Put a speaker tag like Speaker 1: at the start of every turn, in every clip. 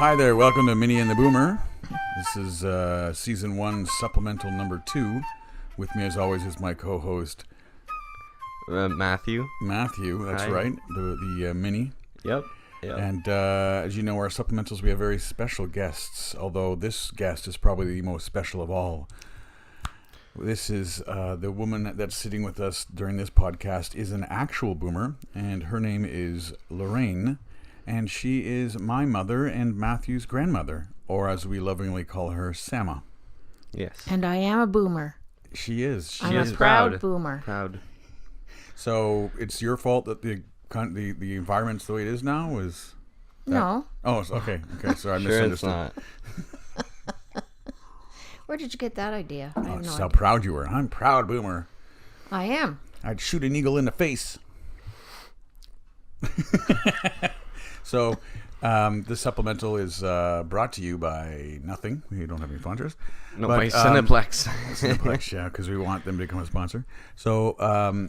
Speaker 1: Hi there, welcome to Minnie and the Boomer. This is Season 1, Supplemental number 2. With me as always is my co-host...
Speaker 2: Matthew.
Speaker 1: Matthew, that's
Speaker 2: Hi.
Speaker 1: right, the Minnie.
Speaker 2: Yep.
Speaker 1: And as you know, our supplementals, we have very special guests, although this guest is probably the most special of all. This is the woman that's sitting with us during this podcast is an actual boomer, and her name is Lorraine, and she is my mother and Matthew's grandmother, or as we lovingly call her, Samma.
Speaker 2: Yes.
Speaker 3: And I am a boomer.
Speaker 1: She is.
Speaker 3: I'm a proud boomer.
Speaker 2: Proud.
Speaker 1: So it's your fault that the environment's the way it is now? Is that...
Speaker 3: No.
Speaker 1: Oh, okay. Sorry, I
Speaker 2: Sure,
Speaker 1: misunderstood.
Speaker 2: it's not.
Speaker 3: Where did you get that idea? I have no
Speaker 1: That's
Speaker 3: idea.
Speaker 1: how proud you were. I'm proud, boomer.
Speaker 3: I am.
Speaker 1: I'd shoot an eagle in the face. So, this supplemental is brought to you by nothing. We don't have any sponsors.
Speaker 2: No,
Speaker 1: But,
Speaker 2: by Cineplex.
Speaker 1: Cineplex, yeah, because we want them to become a sponsor. So,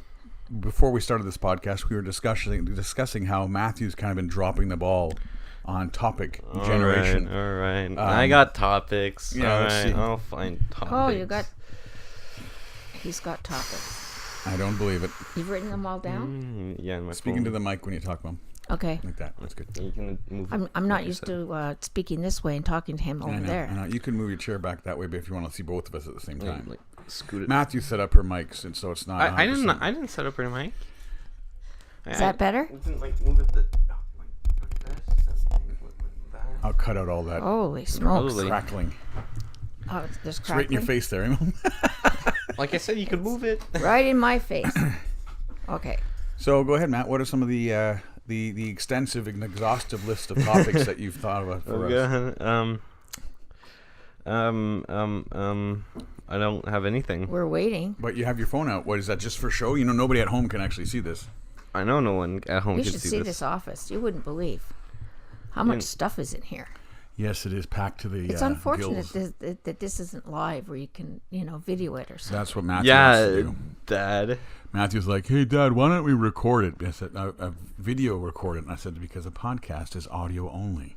Speaker 1: before we started this podcast, we were discussing how Matthew's kind of been dropping the ball on topic generation.
Speaker 2: All right. I got topics.
Speaker 1: Yeah,
Speaker 2: All
Speaker 1: let's
Speaker 2: right.
Speaker 1: see.
Speaker 2: I'll find topics.
Speaker 3: Oh, he's got topics.
Speaker 1: I don't believe it.
Speaker 3: You've written them all down?
Speaker 2: Yeah, in my
Speaker 1: Speaking
Speaker 2: phone.
Speaker 1: to the mic when you talk, Mom.
Speaker 3: Okay.
Speaker 1: Like that. That's good.
Speaker 2: You can move.
Speaker 3: I'm not used to speaking this way and talking to him over
Speaker 1: I know.
Speaker 3: there.
Speaker 1: You can move your chair back that way, but if you want to see both of us at the same time.
Speaker 2: Like, scoot it.
Speaker 1: Matthew set up her mics, and so it's not.
Speaker 2: I
Speaker 1: 100%.
Speaker 2: didn't set up her mic.
Speaker 3: Is that better?
Speaker 2: I didn't move it. Like this.
Speaker 1: I'll cut out all that
Speaker 3: Holy smokes.
Speaker 2: Probably.
Speaker 1: crackling.
Speaker 3: Oh, there's
Speaker 1: It's right in your
Speaker 3: crackling.
Speaker 1: face there.
Speaker 2: Like I said, you could move it.
Speaker 3: Right in my face. Okay.
Speaker 1: So go ahead, Matt. What are some of the extensive and exhaustive list of topics that you've thought of for us?
Speaker 2: I don't have anything.
Speaker 3: We're waiting.
Speaker 1: But you have your phone out. What is that? Just for show? You know, nobody at home can actually see this.
Speaker 2: I know no one at home
Speaker 3: You
Speaker 2: can
Speaker 3: should
Speaker 2: see
Speaker 3: see
Speaker 2: this.
Speaker 3: this office. You wouldn't believe how much stuff is in here.
Speaker 1: Yes, it is packed to the.
Speaker 3: It's unfortunate
Speaker 1: gills.
Speaker 3: that this isn't live where you can, video it or something.
Speaker 1: That's what Matthew wants to
Speaker 2: Yeah,
Speaker 1: do.
Speaker 2: Dad.
Speaker 1: Matthew's like, "Hey, Dad, why don't we record it?" I said, "A video record it." And I said, "Because a podcast is audio only."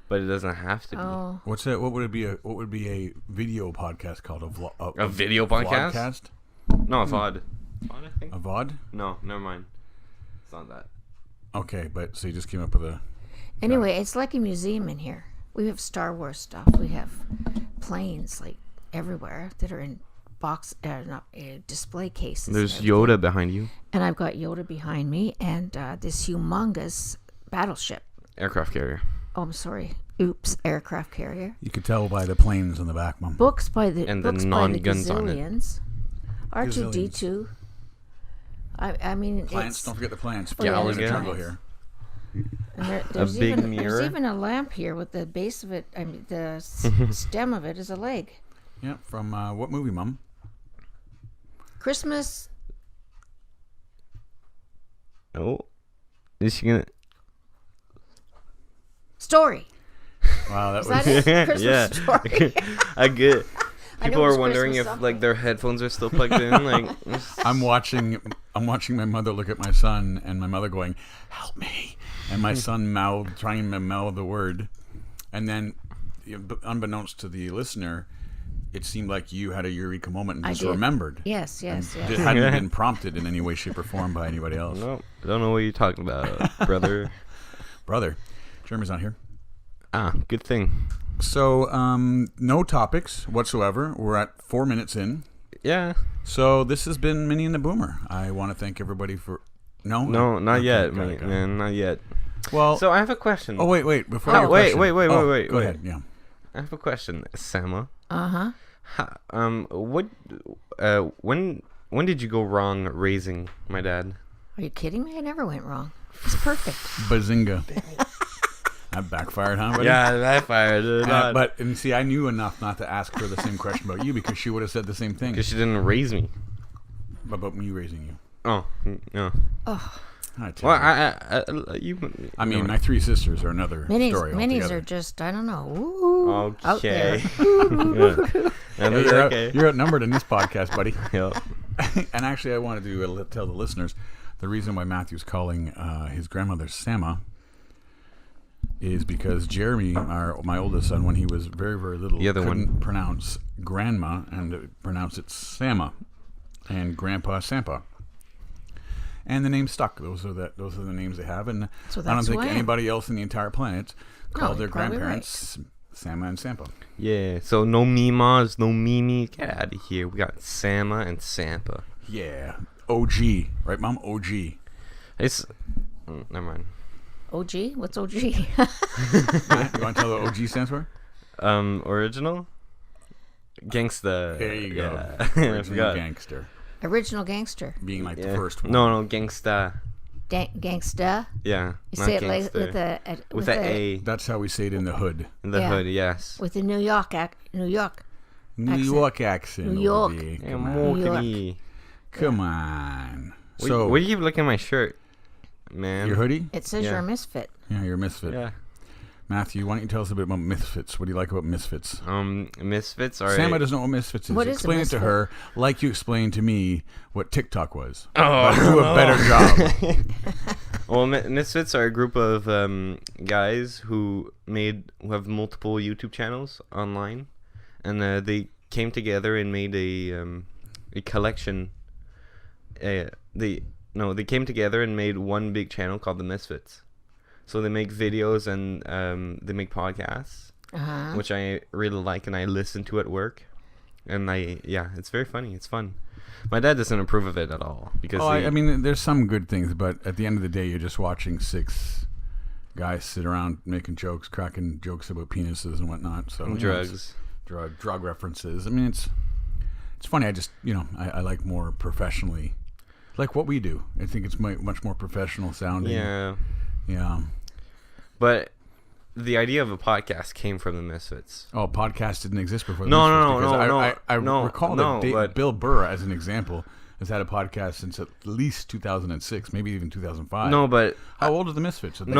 Speaker 2: But it doesn't have to be.
Speaker 3: Oh,
Speaker 1: What's that? What would it be? What would be a video podcast called? A
Speaker 2: video podcast?
Speaker 1: Vlogcast?
Speaker 2: No, VOD. VOD, I think?
Speaker 1: A VOD?
Speaker 2: No, never mind. It's not that.
Speaker 1: Okay, but so you just came up with a.
Speaker 3: anyway, it's like a museum in here. We have Star Wars stuff. We have planes like everywhere that are in display cases. and
Speaker 2: There's
Speaker 3: everything.
Speaker 2: Yoda behind you.
Speaker 3: And I've got Yoda behind me and this humongous battleship.
Speaker 2: Aircraft carrier.
Speaker 3: Oh, I'm sorry. Oops, aircraft carrier.
Speaker 1: You could tell by the planes in the back, Mom.
Speaker 3: Books by the
Speaker 2: And the
Speaker 3: books
Speaker 2: non-guns on it.
Speaker 3: gazillions. R2D2. I mean,
Speaker 1: Plants,
Speaker 3: it's,
Speaker 1: don't forget the plants.
Speaker 3: Oh, yeah,
Speaker 1: We're in the
Speaker 2: Galaga.
Speaker 1: jungle here.
Speaker 3: and there's
Speaker 2: big
Speaker 3: even,
Speaker 2: mirror.
Speaker 3: There's even a lamp here with the base of it. I mean, the stem of it is a leg.
Speaker 1: Yeah, from what movie, Mom?
Speaker 3: Christmas.
Speaker 2: Oh. Is she gonna...
Speaker 3: Story.
Speaker 1: Wow, that
Speaker 3: Is
Speaker 1: was.
Speaker 3: that it? Christmas
Speaker 2: Yeah.
Speaker 3: story.
Speaker 2: I get...
Speaker 3: I know
Speaker 2: People
Speaker 3: it was
Speaker 2: are wondering
Speaker 3: Christmas
Speaker 2: if
Speaker 3: something.
Speaker 2: like their headphones are still plugged in. Like,
Speaker 1: I'm watching my mother look at my son, and my mother going, "Help me!" And my son trying to mouth the word, and then, unbeknownst to the listener, it seemed like you had a eureka moment and
Speaker 3: I
Speaker 1: just
Speaker 3: did.
Speaker 1: remembered.
Speaker 3: Yes.
Speaker 1: It hadn't been prompted in any way, shape, or form by anybody else.
Speaker 2: no, I don't know what you're talking about, brother.
Speaker 1: Brother, Jeremy's not here.
Speaker 2: Good thing.
Speaker 1: So, no topics whatsoever. We're at 4 minutes in.
Speaker 2: Yeah.
Speaker 1: So this has been Minnie and the Boomer. I want to thank everybody for. No,
Speaker 2: Not
Speaker 1: Okay,
Speaker 2: yet,
Speaker 1: got it.
Speaker 2: man. Not yet.
Speaker 1: Well,
Speaker 2: So I have a question.
Speaker 1: oh wait, before.
Speaker 3: Oh,
Speaker 1: your
Speaker 2: wait,
Speaker 1: question-
Speaker 2: wait.
Speaker 1: Go ahead. Yeah.
Speaker 2: I have a question, Samma.
Speaker 3: Uh-huh.
Speaker 2: When did you go wrong raising my dad?
Speaker 3: Are you kidding me? I never went wrong. It's perfect.
Speaker 1: Bazinga. That backfired, huh, buddy?
Speaker 2: Yeah, that fired.
Speaker 1: But see, I knew enough not to ask her the same question about you because she would have said the same thing
Speaker 2: because she didn't raise me.
Speaker 1: about me raising you.
Speaker 2: Oh, no.
Speaker 1: I tell
Speaker 2: Well,
Speaker 1: you.
Speaker 2: you.
Speaker 1: I mean, my three sisters are another story
Speaker 3: Minis
Speaker 1: altogether.
Speaker 3: are just, I don't know. Ooh, out there.
Speaker 2: Okay. Yeah.
Speaker 1: Hey,
Speaker 2: Okay.
Speaker 1: you're outnumbered in this podcast, buddy.
Speaker 2: Yeah.
Speaker 1: And actually, I wanted to tell the listeners the reason why Matthew's calling his grandmother Samma is because Jeremy, my oldest son, when he was very, very little,
Speaker 2: The other
Speaker 1: couldn't
Speaker 2: one.
Speaker 1: pronounce grandma and pronounce it Samma, and Grandpa Sampa. And the name stuck. Those are the names they have, and
Speaker 3: So
Speaker 1: I don't
Speaker 3: that's
Speaker 1: think
Speaker 3: why.
Speaker 1: anybody else in the entire planet called their
Speaker 3: you're probably
Speaker 1: grandparents Samma and Sampa.
Speaker 2: Yeah. So no Mimas, no Mimi. Get out of here. We got Samma and Sampa.
Speaker 1: Yeah, OG, right, Mom? OG.
Speaker 2: It's never mind.
Speaker 3: OG? What's OG?
Speaker 1: You want to tell what OG stands for?
Speaker 2: Original. Gangsta.
Speaker 1: There you go.
Speaker 2: Yeah. I
Speaker 1: Original
Speaker 2: forgot.
Speaker 1: gangster,
Speaker 3: Original gangster.
Speaker 1: being like the
Speaker 2: Yeah.
Speaker 1: first one.
Speaker 2: No, Gangsta.
Speaker 3: Gangsta.
Speaker 2: Yeah.
Speaker 3: You
Speaker 2: not
Speaker 3: say it like
Speaker 2: gangster.
Speaker 3: with
Speaker 2: with a A
Speaker 1: That's how we say it in the hood.
Speaker 2: in the
Speaker 3: Yeah.
Speaker 2: hood. Yes.
Speaker 3: with the New York
Speaker 1: New
Speaker 3: Accent.
Speaker 1: York accent.
Speaker 3: New
Speaker 1: over
Speaker 3: York.
Speaker 1: there.
Speaker 2: Yeah,
Speaker 1: Come on.
Speaker 2: Morkany.
Speaker 1: Come on.
Speaker 2: Why
Speaker 1: So,
Speaker 2: do you keep looking at my shirt, man?
Speaker 1: your hoodie?
Speaker 3: It says
Speaker 2: Yeah.
Speaker 3: you're a misfit.
Speaker 1: Yeah, you're a misfit.
Speaker 2: Yeah.
Speaker 1: Matthew, why don't you tell us a bit about misfits? What do you like about misfits?
Speaker 2: Misfits are.
Speaker 1: Samma doesn't know what misfits is.
Speaker 3: What is a
Speaker 1: Explain it to
Speaker 3: misfit?
Speaker 1: her like you explained to me what TikTok was.
Speaker 2: Oh,
Speaker 1: But do a better job.
Speaker 2: Well, Misfits are a group of guys who have multiple YouTube channels online, and they came together and made a collection. They came together and made one big channel called the Misfits. So they make videos and they make podcasts,
Speaker 3: Uh-huh.
Speaker 2: which I really like, and I listen to at work. And it's very funny. It's fun. My dad doesn't approve of it at all because
Speaker 1: I mean, there's some good things, but at the end of the day, you're just watching 6 guys sit around making jokes, cracking jokes about penises and whatnot. So
Speaker 2: drugs.
Speaker 1: drug references. I mean, it's funny. I just I like more professionally, like what we do. I think it's much more professional sounding.
Speaker 2: Yeah.
Speaker 1: Yeah.
Speaker 2: But the idea of a podcast came from the Misfits.
Speaker 1: Oh, podcast didn't exist before. the
Speaker 2: No,
Speaker 1: Misfits,
Speaker 2: no,
Speaker 1: because I
Speaker 2: no,
Speaker 1: recall
Speaker 2: no,
Speaker 1: that
Speaker 2: but-
Speaker 1: Bill Burr, as an example, has had a podcast since at least 2006, maybe even 2005.
Speaker 2: No, but
Speaker 1: How old are the Misfits? Are they-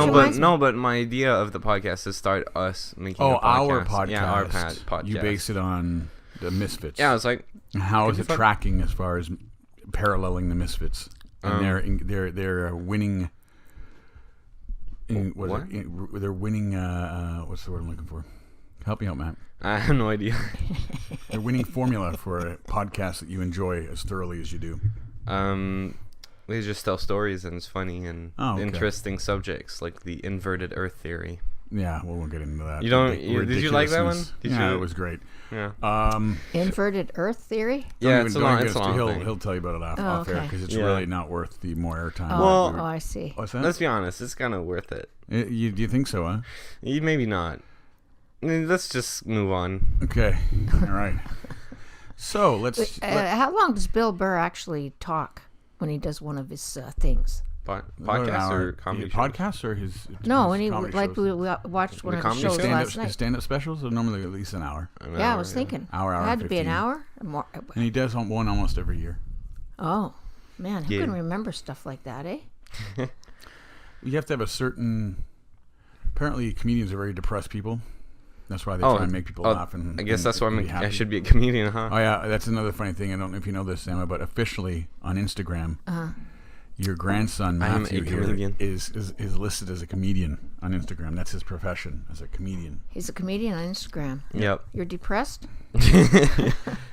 Speaker 2: but my idea of the podcast is start us making a podcast.
Speaker 1: Our podcast.
Speaker 2: Yeah, our podcast.
Speaker 1: You base it on the Misfits.
Speaker 2: Yeah, I was like,
Speaker 1: How is
Speaker 2: Could
Speaker 1: it
Speaker 2: be fun.
Speaker 1: tracking as far as paralleling the Misfits? And they're winning.
Speaker 2: What?
Speaker 1: They're winning. What's the word I'm looking for? Help me out, Matt.
Speaker 2: I have no idea.
Speaker 1: They're winning formula for a podcast that you enjoy as thoroughly as you do.
Speaker 2: They just tell stories and it's funny and
Speaker 1: Okay.
Speaker 2: interesting subjects like the inverted Earth theory.
Speaker 1: Yeah, well, we'll get into that.
Speaker 2: You don't- did you like that one? Did
Speaker 1: Yeah,
Speaker 2: you-
Speaker 1: it was great.
Speaker 2: Yeah.
Speaker 3: Inverted Earth theory?
Speaker 2: Yeah, it's a long
Speaker 1: he'll
Speaker 2: thing.
Speaker 1: he'll tell you about it off
Speaker 3: Oh,
Speaker 1: air
Speaker 3: okay.
Speaker 1: because it's
Speaker 2: Yeah.
Speaker 1: really not worth the more airtime.
Speaker 2: Well-
Speaker 3: Oh, I see.
Speaker 1: What's that?
Speaker 2: Let's be honest, it's kind of worth it.
Speaker 1: Do you think so, huh?
Speaker 2: Maybe not. I mean, let's just move on.
Speaker 1: Okay. All right. So let's.
Speaker 3: How long does Bill Burr actually talk when he does one of his things?
Speaker 2: Podcast or comedy shows?
Speaker 1: Podcasts or his.
Speaker 3: No,
Speaker 1: his
Speaker 3: when he
Speaker 1: comedy
Speaker 3: like
Speaker 1: shows?
Speaker 3: we watched one
Speaker 2: The
Speaker 3: of the
Speaker 2: comedy
Speaker 3: shows
Speaker 2: shows?
Speaker 3: last night.
Speaker 1: His stand-up specials are normally at least an hour,
Speaker 2: An
Speaker 3: Yeah, I
Speaker 2: hour,
Speaker 3: was thinking.
Speaker 1: Hour
Speaker 3: It had
Speaker 1: and
Speaker 3: to be an
Speaker 1: 15.
Speaker 3: hour. More.
Speaker 1: and he does one almost every year.
Speaker 3: Oh, man, who
Speaker 2: Yeah.
Speaker 3: can remember stuff like that, eh?
Speaker 1: You have to have a certain. Apparently, comedians are very depressed people. That's why they try and make people laugh. And
Speaker 2: I guess
Speaker 1: and
Speaker 2: that's why
Speaker 1: be
Speaker 2: I
Speaker 1: happy.
Speaker 2: should be a comedian, huh?
Speaker 1: Oh yeah, that's another funny thing. I don't know if you know this, Samma, but officially on Instagram, your grandson
Speaker 2: I am a
Speaker 1: Matthew here
Speaker 2: comedian.
Speaker 1: is listed as a comedian on Instagram. That's his profession, as a comedian.
Speaker 3: He's a comedian on Instagram.
Speaker 2: Yep.
Speaker 3: You're depressed?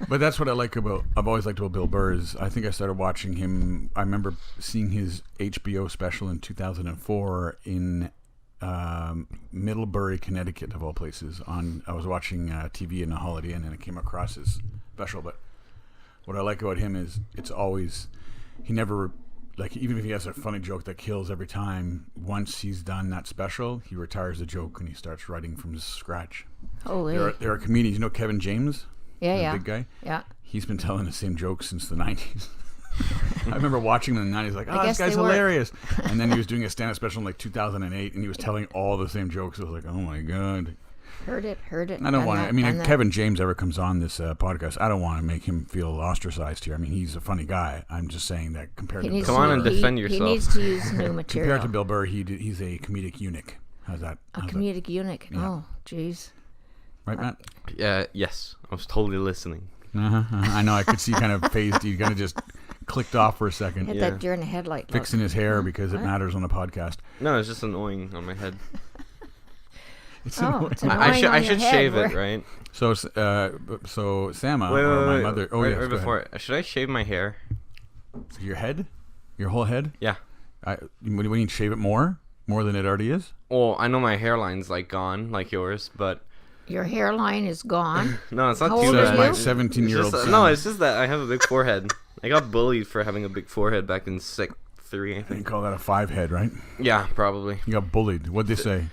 Speaker 1: But that's what I like about. I've always liked about Bill Burr. Is I think I started watching him. I remember seeing his HBO special in 2004 in Middlebury, Connecticut, of all places. I was watching TV in a Holiday Inn, and I came across his special. But what I like about him is it's always he never. Like, even if he has a funny joke that kills every time, once he's done that special, he retires the joke and he starts writing from scratch.
Speaker 3: Holy.
Speaker 1: There are comedians. You know Kevin James?
Speaker 3: Yeah,
Speaker 1: The
Speaker 3: yeah.
Speaker 1: big guy?
Speaker 3: Yeah.
Speaker 1: He's been telling the same jokes since the 90s. I remember watching him in the 90s, like, oh, this
Speaker 3: guess
Speaker 1: guy's
Speaker 3: they work.
Speaker 1: hilarious. And then he was doing a stand-up special in, like, 2008, and he was telling all the same jokes. I was like, oh, my God.
Speaker 3: Heard it.
Speaker 1: I don't want to. I mean, if
Speaker 3: that.
Speaker 1: Kevin James ever comes on this podcast, I don't want to make him feel ostracized here. I mean, he's a funny guy. I'm just saying that compared
Speaker 3: He
Speaker 1: to
Speaker 3: needs
Speaker 1: Bill
Speaker 2: Come on
Speaker 1: Burr,
Speaker 2: and defend yourself.
Speaker 3: He needs to use new material.
Speaker 1: compared to Bill Burr, he's a comedic eunuch. How's that?
Speaker 3: A comedic eunuch.
Speaker 1: Yeah.
Speaker 3: Oh, jeez.
Speaker 1: Right, Matt?
Speaker 2: Yes, I was totally listening.
Speaker 1: I know. I could see kind of phased. You kind of just clicked off for a second.
Speaker 3: Hit
Speaker 2: Yeah.
Speaker 3: that deer in the headlight.
Speaker 1: Fixing his hair because it matters on a podcast.
Speaker 2: No, it's just annoying on my head.
Speaker 1: It's
Speaker 3: Oh,
Speaker 1: annoying.
Speaker 3: it's annoying
Speaker 2: I
Speaker 3: on your
Speaker 2: should
Speaker 3: head,
Speaker 2: shave
Speaker 3: where-
Speaker 2: it, right?
Speaker 1: So Samma
Speaker 2: Wait,
Speaker 1: or my
Speaker 2: wait,
Speaker 1: mother. Oh
Speaker 2: wait,
Speaker 1: yes,
Speaker 2: wait,
Speaker 1: go
Speaker 2: before
Speaker 1: ahead.
Speaker 2: should I shave my hair?
Speaker 1: Your head, your whole head.
Speaker 2: Yeah.
Speaker 1: We need to shave it more than it already is.
Speaker 2: Well, I know my hairline's like gone, like yours, but
Speaker 3: Your hairline is gone.
Speaker 2: no, it's not
Speaker 3: How
Speaker 2: too
Speaker 3: old
Speaker 1: So
Speaker 3: are
Speaker 1: does
Speaker 2: bad.
Speaker 1: my
Speaker 3: you?
Speaker 1: 17-year-old son.
Speaker 2: No, it's just that I have a big forehead. I got bullied for having a big forehead back in 3, I
Speaker 1: You
Speaker 2: think.
Speaker 1: call that a 5 head, right?
Speaker 2: Yeah, probably.
Speaker 1: You got bullied. What'd they say?